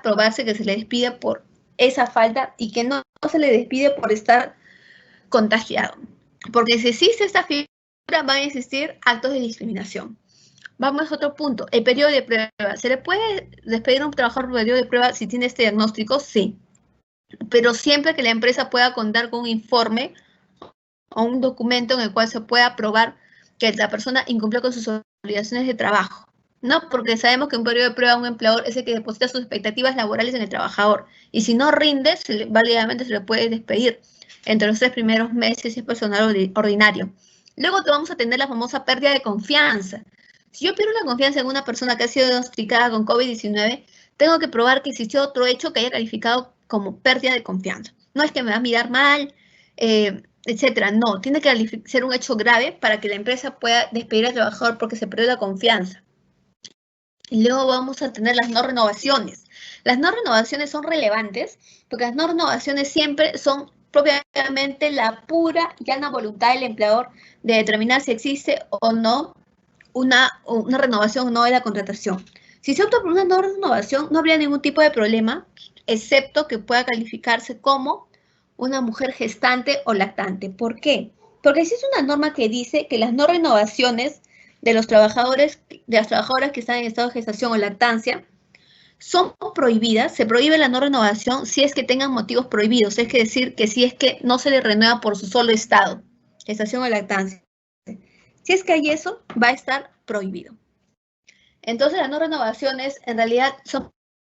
probarse que se le despide por esa falta y que no se le despide por estar contagiado. Porque si existe esta figura, van a existir actos de discriminación. Vamos a otro punto, el periodo de prueba. ¿Se le puede despedir a un trabajador por periodo de prueba si tiene este diagnóstico? Sí. Pero siempre que la empresa pueda contar con un informe o un documento en el cual se pueda probar que la persona incumplió con sus obligaciones de trabajo. No, porque sabemos que un periodo de prueba a un empleador es el que deposita sus expectativas laborales en el trabajador. Y si no rinde, válidamente se le puede despedir entre los 3 primeros meses si es personal ordinario. Luego vamos a tener la famosa pérdida de confianza. Si yo pierdo la confianza en una persona que ha sido diagnosticada con COVID-19, tengo que probar que existió otro hecho que haya calificado como pérdida de confianza. No es que me va a mirar mal, etcétera. No, tiene que ser un hecho grave para que la empresa pueda despedir al trabajador porque se perdió la confianza. Y luego vamos a tener las no renovaciones. Las no renovaciones son relevantes porque las no renovaciones siempre son propiamente la pura y llana voluntad del empleador de determinar si existe o no una renovación o no de la contratación. Si se opta por una no renovación, no habría ningún tipo de problema, excepto que pueda calificarse como una mujer gestante o lactante. ¿Por qué? Porque existe una norma que dice que las no renovaciones de los trabajadores, de las trabajadoras que están en estado de gestación o lactancia, son prohibidas. Se prohíbe la no renovación si es que tengan motivos prohibidos, es decir, que si es que no se les renueva por su solo estado, gestación o lactancia. Si es que hay eso, va a estar prohibido. Entonces, las no renovaciones en realidad son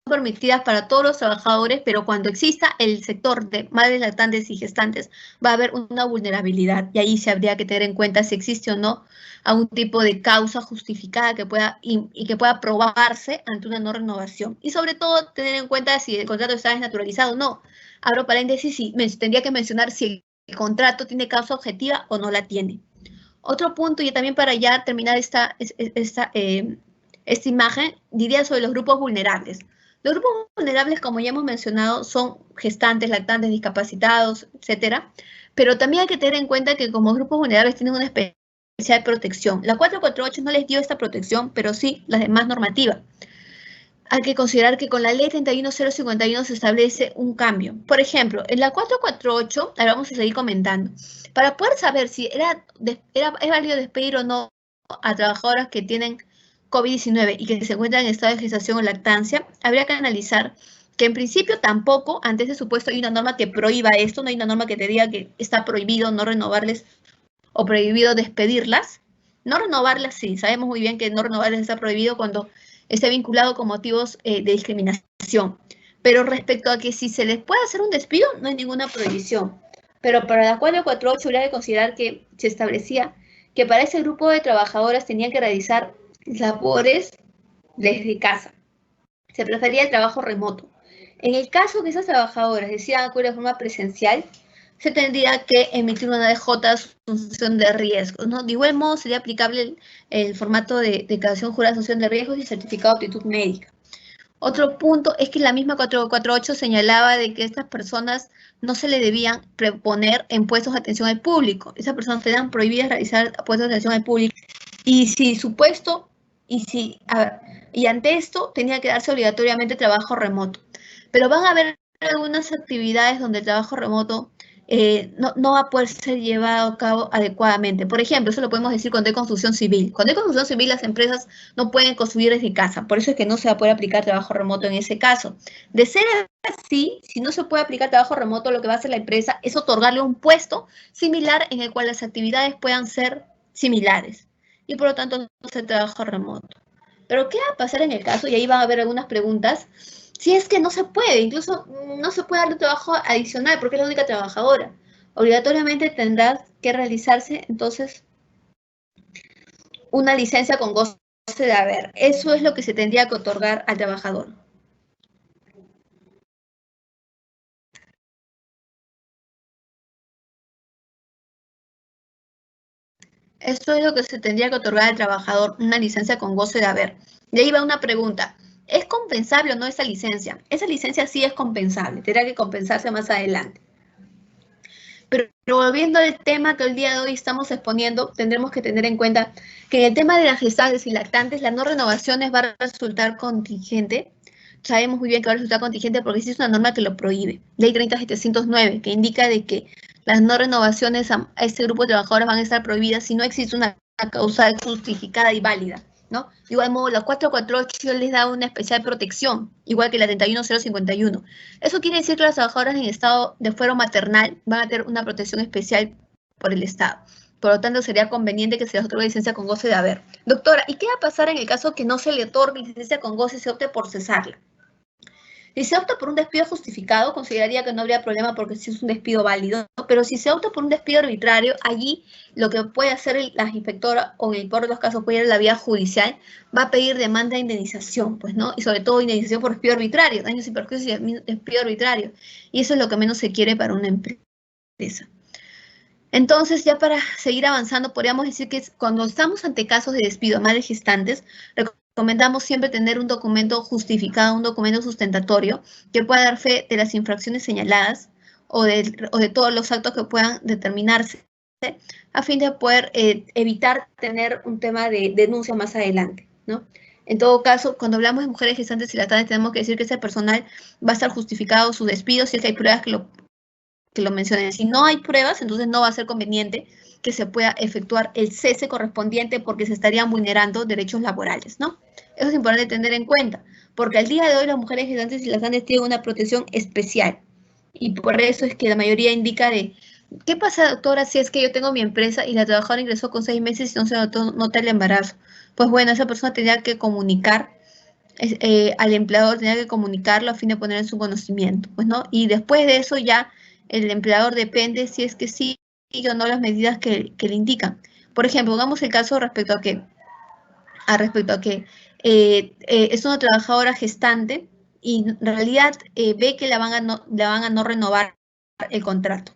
permitidas para todos los trabajadores, pero cuando exista el sector de madres lactantes y gestantes, va a haber una vulnerabilidad y ahí se habría que tener en cuenta si existe o no algún tipo de causa justificada que pueda y que pueda probarse ante una no renovación. Y sobre todo, tener en cuenta si el contrato está desnaturalizado o no. Abro paréntesis y tendría que mencionar si el contrato tiene causa objetiva o no la tiene. Otro punto, y también para ya terminar esta imagen, diría sobre los grupos vulnerables. Los grupos vulnerables, como ya hemos mencionado, son gestantes, lactantes, discapacitados, etcétera, pero también hay que tener en cuenta que como grupos vulnerables tienen una especial protección. La 448 no les dio esta protección, pero sí las demás normativas. Hay que considerar que con la ley 31051 se establece un cambio. Por ejemplo, en la 448, ahora vamos a seguir comentando, para poder saber si es válido despedir o no a trabajadoras que tienen COVID-19 y que se encuentran en estado de gestación o lactancia, habría que analizar que en principio tampoco, ante ese supuesto, hay una norma que prohíba esto, no hay una norma que te diga que está prohibido no renovarles o prohibido despedirlas. No renovarlas, sí, sabemos muy bien que no renovarlas está prohibido cuando esté vinculado con motivos de discriminación. Pero respecto a que si se les puede hacer un despido, no hay ninguna prohibición. Pero para la 448 habría que considerar que se establecía que para ese grupo de trabajadoras tenían que realizar labores desde casa. Se prefería el trabajo remoto. En el caso que esas trabajadoras decidan acudir de forma presencial, se tendría que emitir una DJ de asunción de riesgos, ¿no? De igual modo sería aplicable el formato de declaración jurada de asunción de riesgos y certificado de aptitud médica. Otro punto es que la misma 448 señalaba de que estas personas no se le debían proponer en puestos de atención al público. Esas personas tenían prohibidas realizar puestos de atención al público. Y si su puesto, y ante esto tenía que darse obligatoriamente trabajo remoto. Pero van a haber algunas actividades donde el trabajo remoto no va a poder ser llevado a cabo adecuadamente. Por ejemplo, eso lo podemos decir cuando hay construcción civil. Cuando hay construcción civil, las empresas no pueden construir desde casa. Por eso es que no se va a poder aplicar trabajo remoto en ese caso. De ser así, si no se puede aplicar trabajo remoto, lo que va a hacer la empresa es otorgarle un puesto similar en el cual las actividades puedan ser similares. Y por lo tanto, no hacer trabajo remoto. Pero ¿qué va a pasar en el caso? Y ahí van a haber algunas preguntas. Si es que no se puede, incluso no se puede darle un trabajo adicional porque es la única trabajadora. Obligatoriamente tendrá que realizarse, entonces, una licencia con goce de haber. Eso es lo que se tendría que otorgar al trabajador. Esto es lo que se tendría que otorgar al trabajador, una licencia con goce de haber. De ahí va una pregunta. ¿Es compensable o no esa licencia? Esa licencia sí es compensable, tendrá que compensarse más adelante. Pero volviendo al tema que el día de hoy estamos exponiendo, tendremos que tener en cuenta que en el tema de las gestantes y lactantes, las no renovaciones va a resultar contingente. Sabemos muy bien que va a resultar contingente porque existe una norma que lo prohíbe. Ley 30.709, que indica de que las no renovaciones a este grupo de trabajadores van a estar prohibidas si no existe una causal justificada y válida, ¿no? De igual modo, la 448 les da una especial protección, igual que la 31051. Eso quiere decir que las trabajadoras en estado de fuero maternal van a tener una protección especial por el Estado. Por lo tanto, sería conveniente que se les otorgue licencia con goce de haber. Doctora, ¿y qué va a pasar en el caso que no se le otorgue licencia con goce y se opte por cesarla? Si se opta por un despido justificado, consideraría que no habría problema porque sí es un despido válido, pero si se opta por un despido arbitrario, allí lo que puede hacer la inspectora, o en el peor de los casos puede ir a la vía judicial, va a pedir demanda de indemnización, pues, ¿no? Y sobre todo indemnización por despido arbitrario, daños y perjuicios y despido arbitrario. Y eso es lo que menos se quiere para una empresa. Entonces, ya para seguir avanzando, podríamos decir que cuando estamos ante casos de despido a madres gestantes, recomendamos siempre tener un documento justificado, un documento sustentatorio que pueda dar fe de las infracciones señaladas o de todos los actos que puedan determinarse a fin de poder evitar tener un tema de denuncia más adelante, ¿no? En todo caso, cuando hablamos de mujeres gestantes y lactantes, tenemos que decir que ese personal va a estar justificado su despido si es que hay pruebas que lo mencionen. Si no hay pruebas, entonces no va a ser conveniente que se pueda efectuar el cese correspondiente porque se estarían vulnerando derechos laborales, ¿no? Eso es importante tener en cuenta, porque al día de hoy las mujeres gestantes y lactantes tienen una protección especial y por eso es que la mayoría indica de ¿qué pasa, doctora, si es que yo tengo mi empresa y la trabajadora ingresó con 6 meses y no se nota el embarazo? Pues bueno, esa persona tendría que comunicar al empleador, tenía que comunicarlo a fin de poner en su conocimiento, pues, ¿no? Y después de eso ya el empleador depende si es que sí o no las medidas que le indican. Por ejemplo, pongamos el caso respecto a que es una trabajadora gestante y en realidad ve que la van a no renovar el contrato.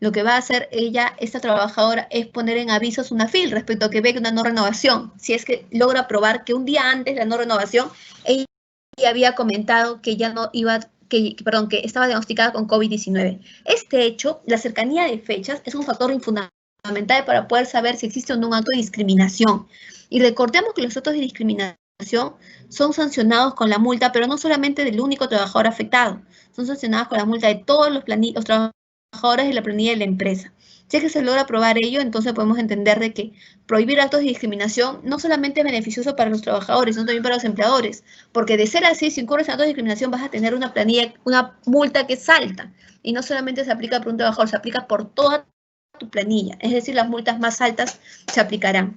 Lo que va a hacer esta trabajadora, es poner en aviso a UNAFIL respecto a que ve que una no renovación. Si es que logra probar que un día antes de la no renovación, ella había comentado que ya no iba, que estaba diagnosticada con COVID-19. Este hecho, la cercanía de fechas, es un factor fundamental para poder saber si existe o no un acto de discriminación. Y recordemos que los actos de discriminación son sancionados con la multa, pero no solamente del único trabajador afectado, son sancionados con la multa de todos los trabajadores de la planilla de la empresa. Si es que se logra probar ello, entonces podemos entender de que prohibir actos de discriminación no solamente es beneficioso para los trabajadores, sino también para los empleadores, porque de ser así, si incurres en actos de discriminación vas a tener una multa que salta, y no solamente se aplica por un trabajador, se aplica por toda tu planilla, es decir, las multas más altas se aplicarán.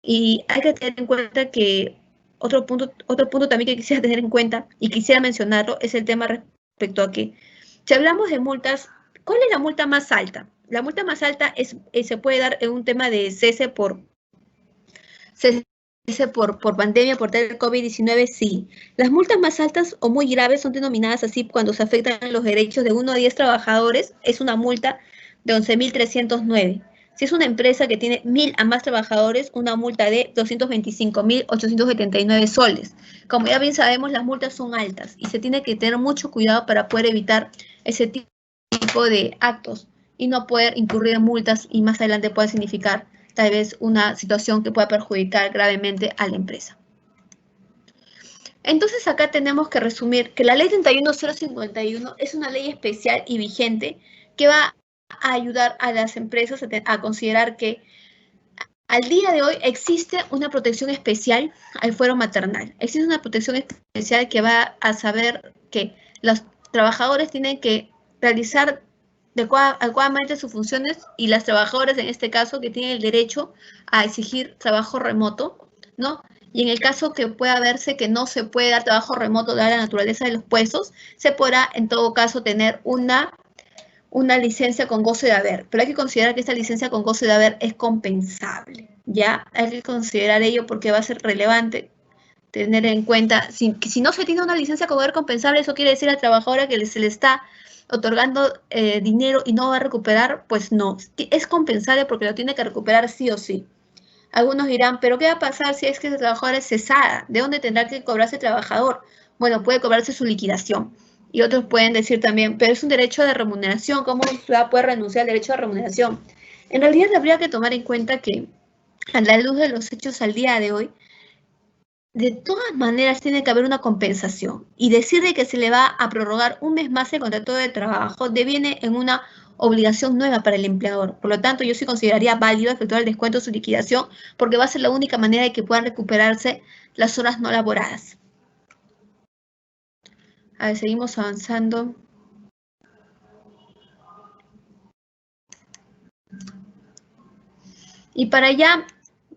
Y hay que tener en cuenta que otro punto también que quisiera tener en cuenta, y quisiera mencionarlo, es el tema respecto a que, si hablamos de multas, ¿cuál es la multa más alta? La multa más alta se puede dar en un tema de cese por pandemia, por el COVID-19, sí. Las multas más altas o muy graves son denominadas así cuando se afectan los derechos de 1 a 10 trabajadores. Es una multa de 11.309. Si es una empresa que tiene 1.000 a más trabajadores, una multa de 225.879 soles. Como ya bien sabemos, las multas son altas y se tiene que tener mucho cuidado para poder evitar ese tipo de actos y no poder incurrir en multas y más adelante puede significar tal vez una situación que pueda perjudicar gravemente a la empresa. Entonces acá tenemos que resumir que la ley 31051 es una ley especial y vigente que va a ayudar a las empresas a considerar que al día de hoy existe una protección especial al fuero maternal. Existe una protección especial que va a saber que los trabajadores tienen que realizar adecuadamente sus funciones y las trabajadoras en este caso que tienen el derecho a exigir trabajo remoto, ¿no? Y en el caso que pueda verse que no se puede dar trabajo remoto dada la naturaleza de los puestos, se podrá en todo caso tener una licencia con goce de haber, pero hay que considerar que esta licencia con goce de haber es compensable, ¿ya? Hay que considerar ello porque va a ser relevante tener en cuenta, si no se tiene una licencia con haber compensable, eso quiere decir a la trabajadora que se le está otorgando dinero y no va a recuperar, pues no, es compensable porque lo tiene que recuperar sí o sí. Algunos dirán, ¿pero qué va a pasar si es que ese trabajador es cesada? ¿De dónde tendrá que cobrarse el trabajador? Bueno, puede cobrarse su liquidación. Y otros pueden decir también, pero es un derecho de remuneración, ¿cómo se va a poder renunciar al derecho de remuneración? En realidad habría que tomar en cuenta que, a la luz de los hechos al día de hoy, de todas maneras tiene que haber una compensación. Y decir de que se le va a prorrogar un mes más el contrato de trabajo deviene en una obligación nueva para el empleador. Por lo tanto, yo sí consideraría válido efectuar el descuento de su liquidación porque va a ser la única manera de que puedan recuperarse las horas no laboradas. A ver, seguimos avanzando. Y para ya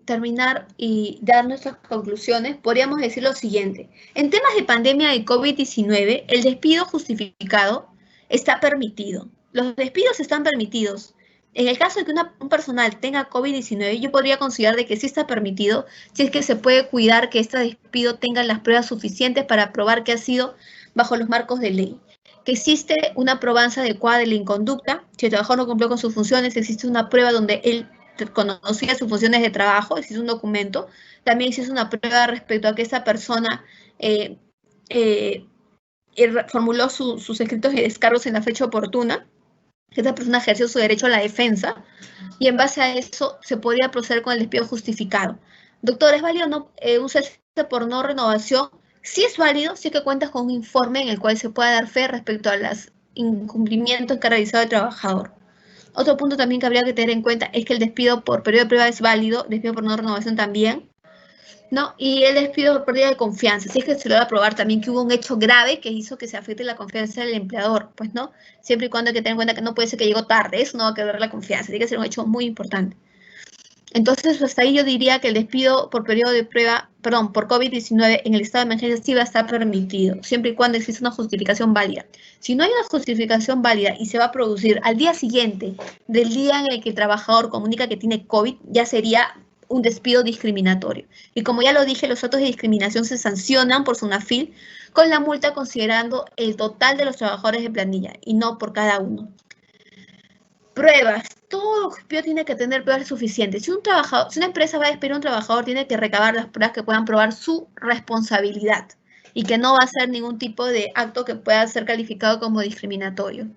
terminar y dar nuestras conclusiones, podríamos decir lo siguiente. En temas de pandemia de COVID-19, el despido justificado está permitido. Los despidos están permitidos. En el caso de que un personal tenga COVID-19, yo podría considerar de que sí está permitido si es que se puede cuidar que este despido tenga las pruebas suficientes para probar que ha sido bajo los marcos de ley. Que existe una probanza adecuada de la inconducta, si el trabajador no cumplió con sus funciones, existe una prueba donde él conocía sus funciones de trabajo, existe un documento, también existe una prueba respecto a que esa persona formuló sus escritos y descargos en la fecha oportuna, que esa persona ejerció su derecho a la defensa, y en base a eso se podría proceder con el despido justificado. Doctor, ¿es válido no, un cese por no renovación? Sí es válido si es que cuentas con un informe en el cual se pueda dar fe respecto a los incumplimientos que ha realizado el trabajador. Otro punto también que habría que tener en cuenta es que el despido por periodo de prueba es válido, despido por no renovación también, ¿no? Y el despido por pérdida de confianza, si es que se logra probar también que hubo un hecho grave que hizo que se afecte la confianza del empleador, pues, ¿no? Siempre y cuando hay que tener en cuenta que no puede ser que llegó tarde, eso no va a quebrar la confianza, tiene que ser un hecho muy importante. Entonces, hasta ahí yo diría que el despido por periodo de prueba, perdón, por COVID-19 en el estado de emergencia sí va a estar permitido, siempre y cuando exista una justificación válida. Si no hay una justificación válida y se va a producir al día siguiente del día en el que el trabajador comunica que tiene COVID, ya sería un despido discriminatorio. Y como ya lo dije, los actos de discriminación se sancionan por SUNAFIL con la multa considerando el total de los trabajadores de planilla y no por cada uno. Pruebas. Todo despido tiene que tener pruebas suficientes. Si una empresa va a despedir a un trabajador, tiene que recabar las pruebas que puedan probar su responsabilidad y que no va a ser ningún tipo de acto que pueda ser calificado como discriminatorio.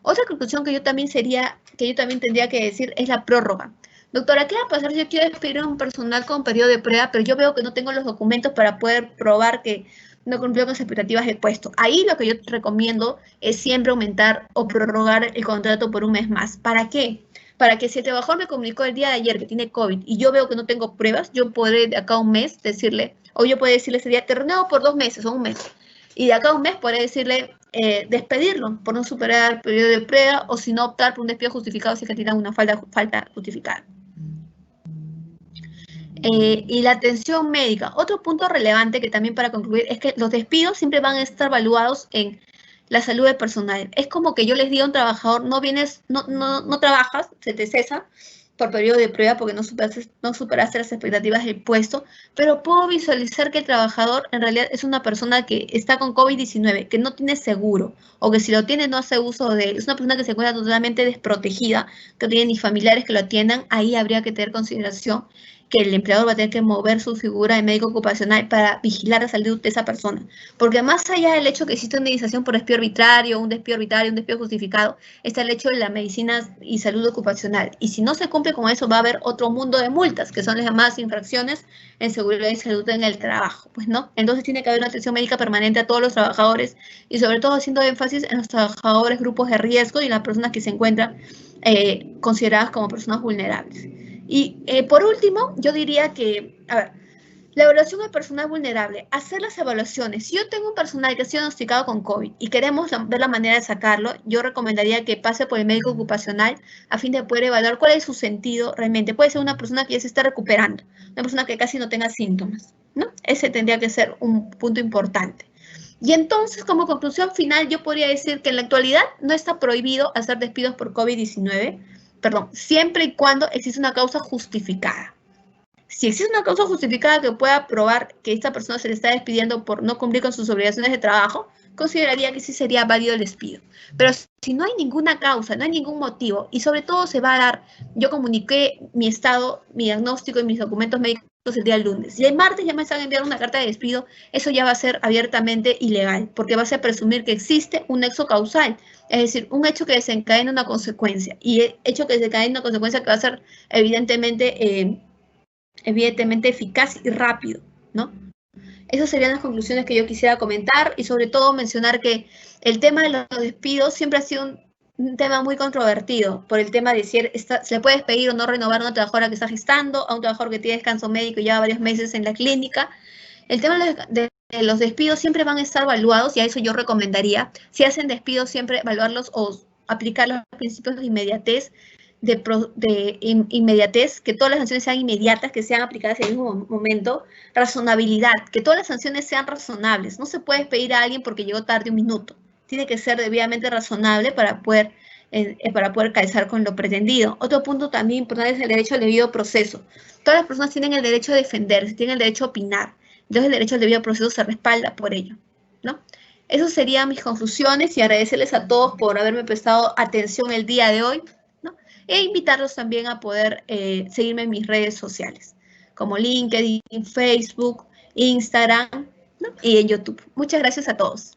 Otra conclusión que yo también tendría que decir es la prórroga. Doctora, ¿qué va a pasar si yo quiero despedir a un personal con periodo de prueba, pero yo veo que no tengo los documentos para poder probar que no cumplió con las expectativas del puesto? Ahí lo que yo recomiendo es siempre aumentar o prorrogar el contrato por un mes más. ¿Para qué? Para que si el trabajador me comunicó el día de ayer que tiene COVID y yo veo que no tengo pruebas, yo podré de acá a un mes decirle, o yo puedo decirle ese día, te renuevo por 2 meses o un mes. Y de acá a un mes podré decirle, despedirlo por no superar el periodo de prueba o si no optar por un despido justificado si es que tiene una falta justificada. Y la atención médica. Otro punto relevante que también para concluir es que los despidos siempre van a estar evaluados en la salud del personal. Es como que yo les diga a un trabajador, no trabajas, se te cesa, por periodo de prueba porque no superaste las expectativas del puesto, pero puedo visualizar que el trabajador en realidad es una persona que está con COVID-19, que no tiene seguro, o que si lo tiene no hace uso de él. Es una persona que se encuentra totalmente desprotegida, que no tiene ni familiares que lo atiendan. Ahí habría que tener consideración que el empleador va a tener que mover su figura de médico ocupacional para vigilar la salud de esa persona. Porque más allá del hecho que existe una indemnización por despido arbitrario, un despido justificado, está el hecho de la medicina y salud ocupacional. Y si no se cumple con eso, va a haber otro mundo de multas, que son las llamadas infracciones en seguridad y salud en el trabajo, pues, ¿no? Entonces tiene que haber una atención médica permanente a todos los trabajadores y sobre todo haciendo énfasis en los trabajadores grupos de riesgo y las personas que se encuentran consideradas como personas vulnerables. Y por último, yo diría que, a ver, la evaluación del personal vulnerable, hacer las evaluaciones. Si yo tengo un personal que ha sido diagnosticado con COVID y queremos ver la manera de sacarlo, yo recomendaría que pase por el médico ocupacional a fin de poder evaluar cuál es su sentido realmente. Puede ser una persona que ya se está recuperando, una persona que casi no tenga síntomas, ¿no? Ese tendría que ser un punto importante. Y entonces, como conclusión final, yo podría decir que en la actualidad no está prohibido hacer despidos por COVID-19, siempre y cuando existe una causa justificada. Si existe una causa justificada que pueda probar que esta persona se le está despidiendo por no cumplir con sus obligaciones de trabajo, consideraría que sí sería válido el despido. Pero si no hay ninguna causa, no hay ningún motivo, y sobre todo se va a dar, yo comuniqué mi estado, mi diagnóstico y mis documentos médicos el día lunes, y el martes ya me están enviando una carta de despido, eso ya va a ser abiertamente ilegal, porque va a ser presumir que existe un nexo causal, es decir, un hecho que desencadena una consecuencia, y el hecho que desencadena una consecuencia que va a ser evidentemente eficaz y rápido, ¿no? Esas serían las conclusiones que yo quisiera comentar y sobre todo mencionar que el tema de los despidos siempre ha sido un tema muy controvertido por el tema de si se le puede despedir o no renovar a una trabajadora que está gestando, a un trabajador que tiene descanso médico y lleva varios meses en la clínica. El tema de los despidos siempre van a estar evaluados y a eso yo recomendaría, si hacen despidos siempre evaluarlos o aplicar los principios de inmediatez, inmediatez, que todas las sanciones sean inmediatas, que sean aplicadas en el mismo momento, razonabilidad, que todas las sanciones sean razonables. No se puede despedir a alguien porque llegó tarde un minuto. Tiene que ser debidamente razonable para poder calzar con lo pretendido. Otro punto también importante es el derecho al debido proceso. Todas las personas tienen el derecho a defenderse, tienen el derecho a opinar. Entonces el derecho al debido proceso se respalda por ello, ¿no? Esas serían mis conclusiones y agradecerles a todos por haberme prestado atención el día de hoy, ¿no? E invitarlos también a poder seguirme en mis redes sociales, como LinkedIn, Facebook, Instagram, ¿no? Y en YouTube. Muchas gracias a todos.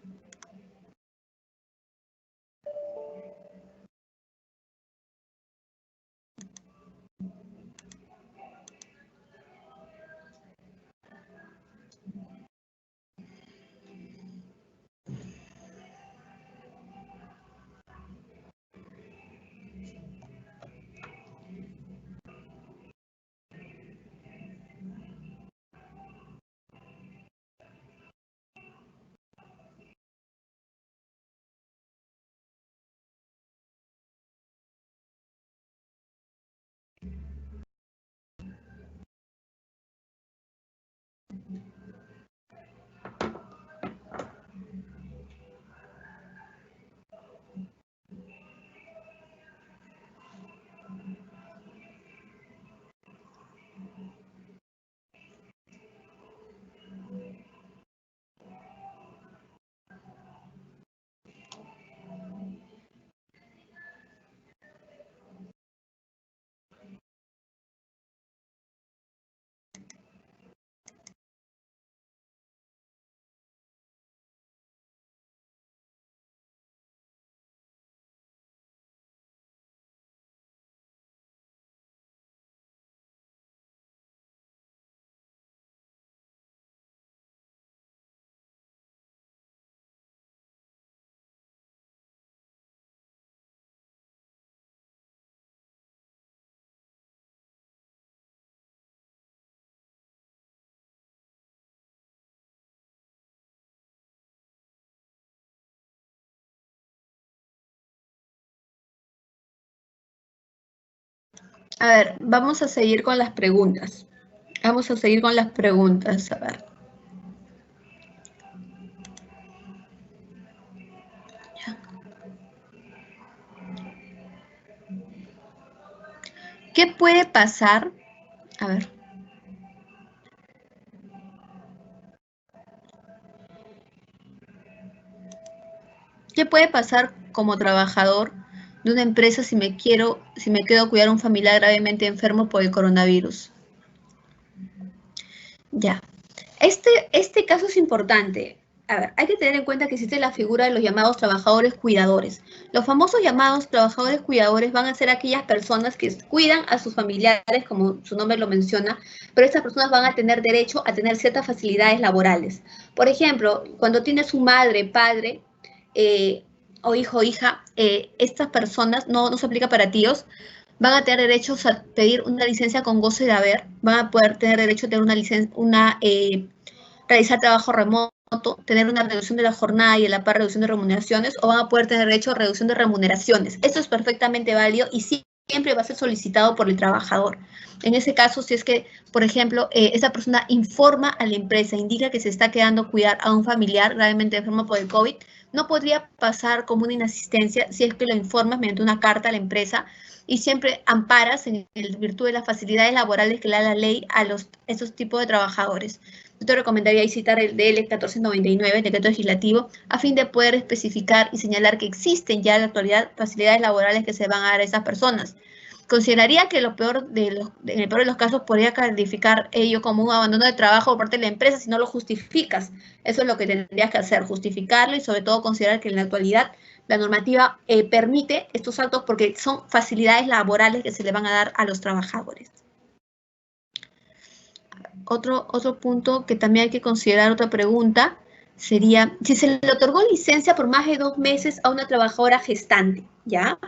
A ver, vamos a seguir con las preguntas. A ver. ¿Qué puede pasar? A ver. ¿Qué puede pasar como trabajador de una empresa si me quedo a cuidar a un familiar gravemente enfermo por el coronavirus? Ya. Este caso es importante. A ver, hay que tener en cuenta que existe la figura de los llamados trabajadores cuidadores. Los famosos llamados trabajadores cuidadores van a ser aquellas personas que cuidan a sus familiares, como su nombre lo menciona, pero estas personas van a tener derecho a tener ciertas facilidades laborales. Por ejemplo, cuando tienes un madre, padre, o hijo o hija, estas personas, no se aplica para tíos, van a tener derecho a pedir una licencia con goce de haber, van a poder tener derecho a tener una licencia, realizar trabajo remoto, tener una reducción de la jornada y a la par reducción de remuneraciones, o van a poder tener derecho a reducción de remuneraciones. Esto es perfectamente válido y siempre va a ser solicitado por el trabajador. En ese caso, si es que, por ejemplo, esa persona informa a la empresa, indica que se está quedando a cuidar a un familiar gravemente enfermo por el COVID, no podría pasar como una inasistencia si es que lo informas mediante una carta a la empresa y siempre amparas en virtud de las facilidades laborales que le da la ley a estos tipos de trabajadores. Yo te recomendaría citar el DL 1499, el decreto legislativo, a fin de poder especificar y señalar que existen ya en la actualidad facilidades laborales que se van a dar a esas personas. Consideraría que en el peor de los casos podría calificar ello como un abandono de trabajo por parte de la empresa si no lo justificas. Eso es lo que tendrías que hacer, justificarlo y sobre todo considerar que en la actualidad la normativa permite estos actos porque son facilidades laborales que se le van a dar a los trabajadores. Otro punto que también hay que considerar, otra pregunta, sería si se le otorgó licencia por más de 2 meses a una trabajadora gestante, ¿ya?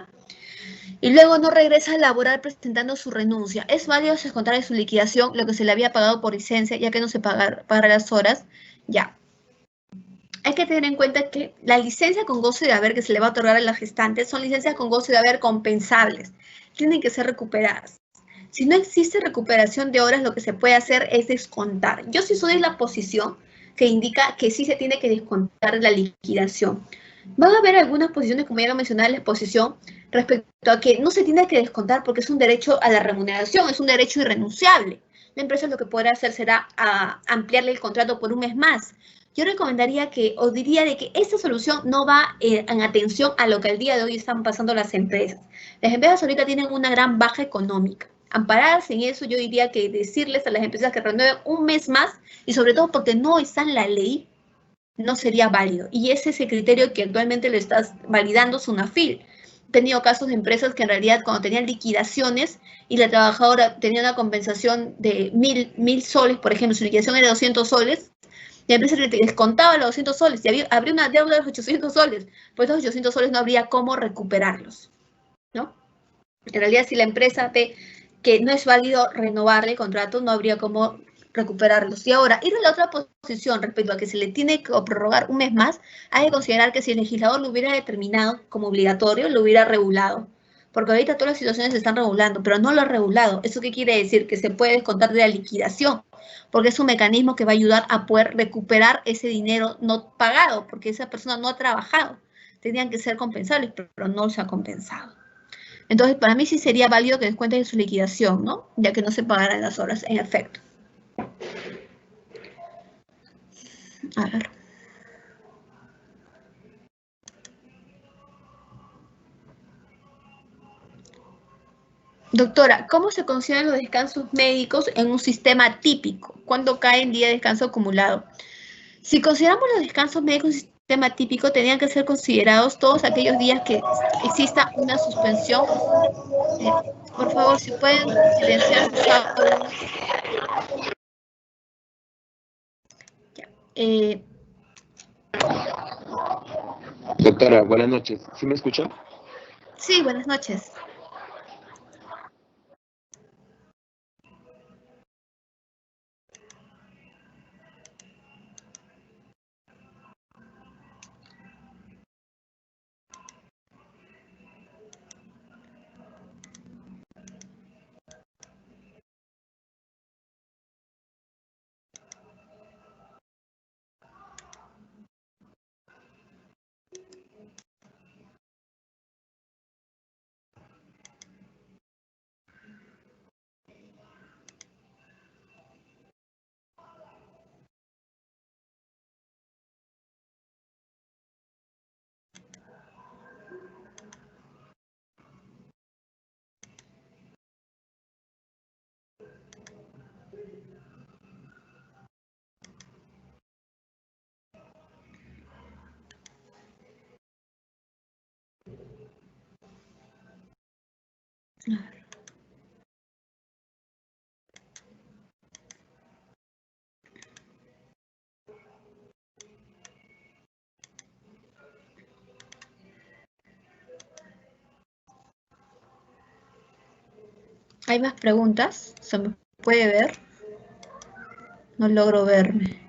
Y luego no regresa a laborar presentando su renuncia. ¿Es válido descontar de su liquidación lo que se le había pagado por licencia, ya que no se pagará las horas? Ya. Hay que tener en cuenta que la licencia con goce de haber que se le va a otorgar a la gestante son licencias con goce de haber compensables. Tienen que ser recuperadas. Si no existe recuperación de horas, lo que se puede hacer es descontar. Yo sí soy de la posición que indica que sí se tiene que descontar la liquidación. Van a haber algunas posiciones, como ya lo mencionaba en la exposición, respecto a que no se tiene que descontar porque es un derecho a la remuneración, es un derecho irrenunciable. La empresa lo que podrá hacer será ampliarle el contrato por un mes más. Yo recomendaría que, o diría de que esta solución no va en atención a lo que al día de hoy están pasando las empresas. Las empresas ahorita tienen una gran baja económica. Ampararse en eso, yo diría que decirles a las empresas que renueven un mes más, y sobre todo porque no está en la ley, no sería válido. Y ese es el criterio que actualmente le está validando Sunafil. He tenido casos de empresas que en realidad cuando tenían liquidaciones y la trabajadora tenía una compensación de 1.000 soles, por ejemplo, su liquidación era 200 soles, la empresa le descontaba los 200 soles y habría una deuda de los 800 soles, pues esos 800 soles no habría cómo recuperarlos, ¿no? En realidad, si la empresa ve que no es válido renovarle el contrato, no habría cómo recuperarlos. Y ahora, ir a la otra posición respecto a que se le tiene que prorrogar un mes más, hay que considerar que si el legislador lo hubiera determinado como obligatorio, lo hubiera regulado. Porque ahorita todas las situaciones se están regulando, pero no lo ha regulado. ¿Eso qué quiere decir? Que se puede descontar de la liquidación, porque es un mecanismo que va a ayudar a poder recuperar ese dinero no pagado, porque esa persona no ha trabajado. Tenían que ser compensables, pero no se ha compensado. Entonces, para mí sí sería válido que descuenten de su liquidación, ¿no? Ya que no se pagarán las horas en efecto. A ver. Doctora, ¿cómo se consideran los descansos médicos en un sistema típico? ¿Cuándo cae en día de descanso acumulado? Si consideramos los descansos médicos en un sistema típico, tendrían que ser considerados todos aquellos días que exista una suspensión. Por favor, si pueden silenciar sus audios. Doctora, buenas noches. ¿Sí me escucha? Sí, buenas noches. ¿Hay más preguntas? ¿Se me puede ver? No logro verme.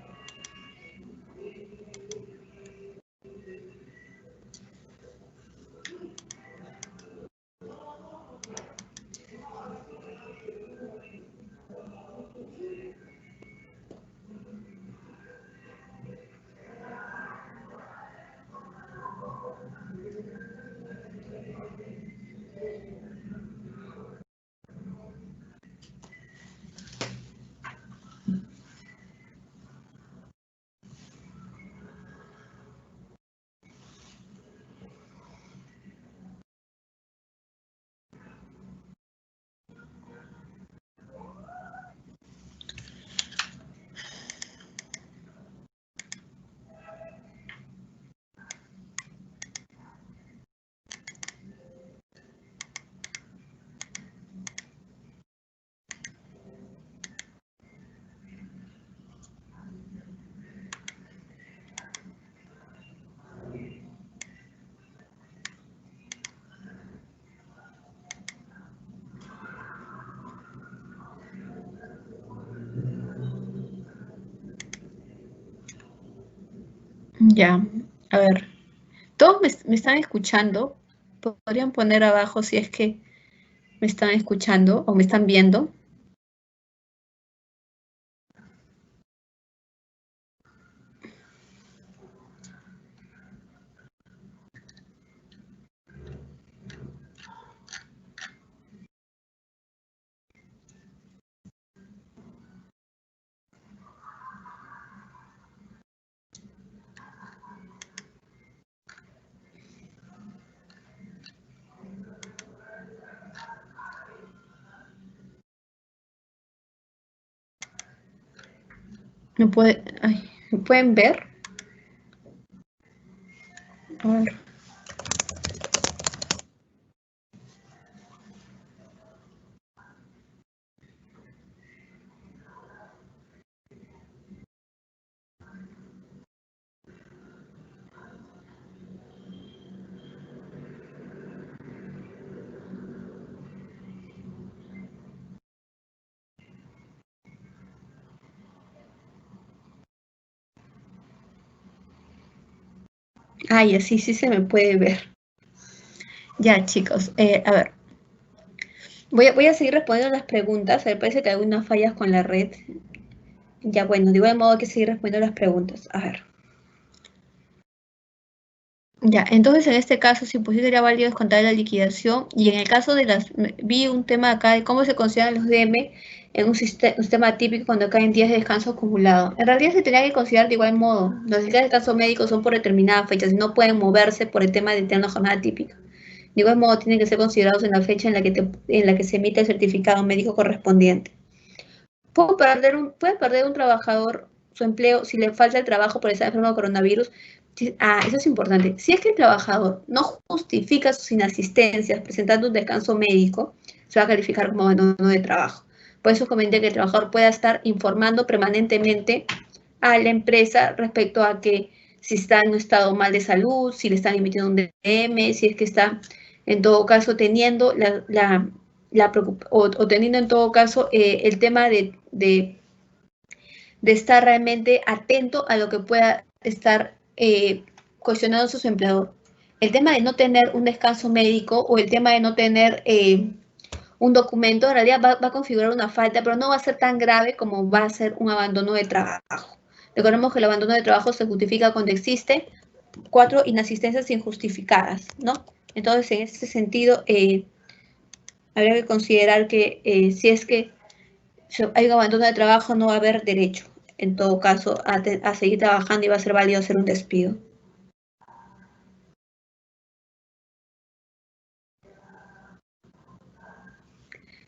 Ya, a ver. ¿Todos me están escuchando? ¿Podrían poner abajo si es que me están escuchando o me están viendo? ¿Me pueden ver? A ver. Ay, así sí se me puede ver. Ya, chicos, a ver. Voy a seguir respondiendo las preguntas. A ver, parece que hay algunas fallas con la red. Ya, bueno, de igual modo que seguir respondiendo las preguntas. A ver. Ya, entonces en este caso, si posible, sería válido descontar la liquidación. Y en el caso de vi un tema acá de cómo se consideran los DM en un sistema típico cuando caen días de descanso acumulado. En realidad se tendría que considerar de igual modo. Los días de descanso médico son por determinadas fechas y no pueden moverse por el tema de tener una jornada típica. De igual modo, tienen que ser considerados en la fecha en la que se emite el certificado médico correspondiente. Puede perder un trabajador su empleo si le falta el trabajo por estar enfermo de coronavirus. Eso es importante. Si es que el trabajador no justifica sus inasistencias presentando un descanso médico, se va a calificar como abandono de trabajo. Por eso comenté que el trabajador pueda estar informando permanentemente a la empresa respecto a que si está en un estado mal de salud, si le están emitiendo un DM, si es que está en todo caso teniendo o teniendo en todo caso el tema de estar realmente atento a lo que pueda estar cuestionando su empleador. El tema de no tener un descanso médico o el tema de no tener un documento, en realidad va a configurar una falta, pero no va a ser tan grave como va a ser un abandono de trabajo. Recordemos que el abandono de trabajo se justifica cuando existe 4 inasistencias injustificadas, ¿no? Entonces, en ese sentido, habría que considerar que si es que hay un abandono de trabajo, no va a haber derecho, en todo caso, a seguir trabajando y va a ser válido hacer un despido.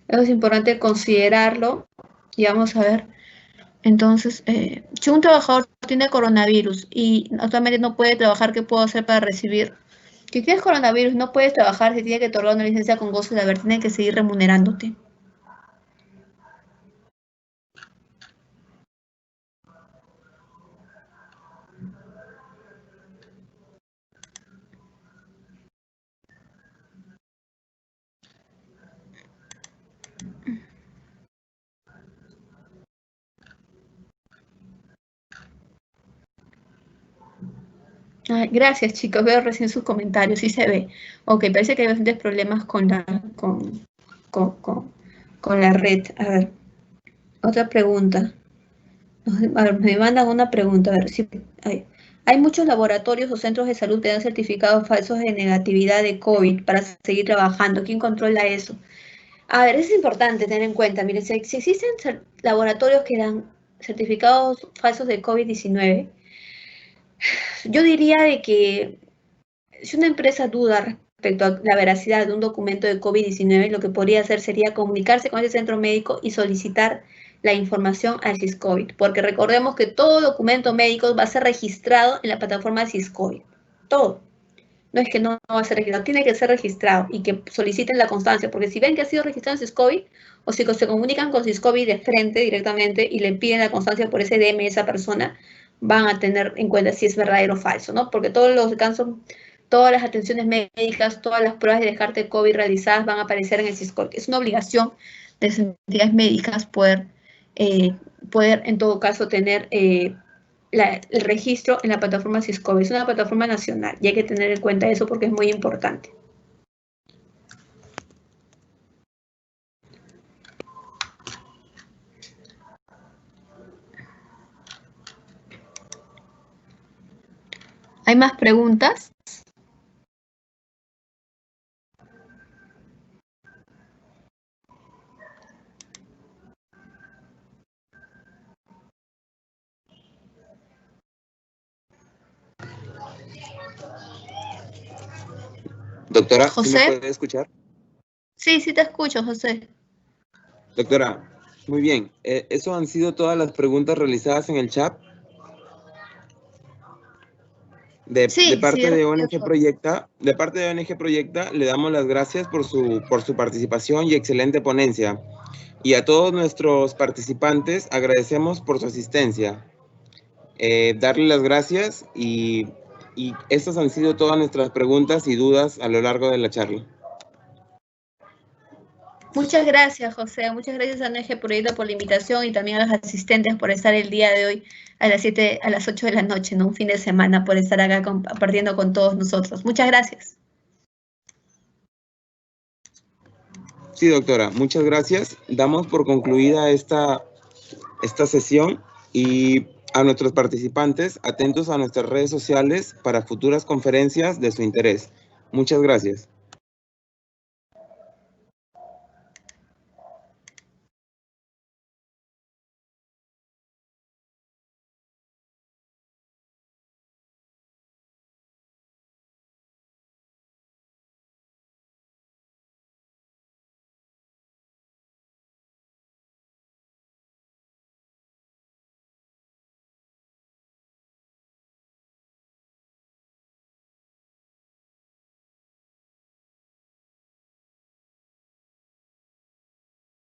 Eso es importante considerarlo y vamos a ver. Entonces, si un trabajador tiene coronavirus y actualmente no puede trabajar, ¿qué puedo hacer para recibir Si tienes coronavirus, no puedes trabajar, se tiene que otorgar una licencia con gozo de haber, tienen que seguir remunerándote. Ay, gracias, chicos. Veo recién sus comentarios. Sí se ve. Ok, parece que hay bastantes problemas con la red. A ver, otra pregunta. A ver, me mandan una pregunta. A ver, si hay muchos laboratorios o centros de salud que dan certificados falsos de negatividad de COVID para seguir trabajando. ¿Quién controla eso? A ver, es importante tener en cuenta. Miren, si existen laboratorios que dan certificados falsos de COVID-19, yo diría de que si una empresa duda respecto a la veracidad de un documento de COVID-19, lo que podría hacer sería comunicarse con ese centro médico y solicitar la información al SISCOVID, porque recordemos que todo documento médico va a ser registrado en la plataforma SISCOVID, todo. No es que no va a ser registrado, tiene que ser registrado y que soliciten la constancia, porque si ven que ha sido registrado en SISCOVID, o si se comunican con SISCOVID de frente directamente y le piden la constancia por ese DM a esa persona, van a tener en cuenta si es verdadero o falso, ¿no? Porque todos los casos, todas las atenciones médicas, todas las pruebas de descarte de COVID realizadas van a aparecer en el SISCOVID. Es una obligación de las entidades médicas poder en todo caso tener el registro en la plataforma SISCOVID. Es una plataforma nacional y hay que tener en cuenta eso porque es muy importante. ¿Hay más preguntas? Doctora, José. ¿sí me puede escuchar? Sí, sí te escucho, José. Doctora, muy bien. ¿Eso han sido todas las preguntas realizadas en el chat? De parte de ONG Proyecta, le damos las gracias por su participación y excelente ponencia. Y a todos nuestros participantes agradecemos por su asistencia. Darle las gracias y estas han sido todas nuestras preguntas y dudas a lo largo de la charla. Muchas gracias, José. Muchas gracias a ONG Proyecta por la invitación y también a los asistentes por estar el día de hoy a las 8 de la noche, ¿no? Un fin de semana, por estar acá compartiendo con todos nosotros. Muchas gracias. Sí, doctora, muchas gracias. Damos por concluida esta sesión y a nuestros participantes, atentos a nuestras redes sociales para futuras conferencias de su interés. Muchas gracias.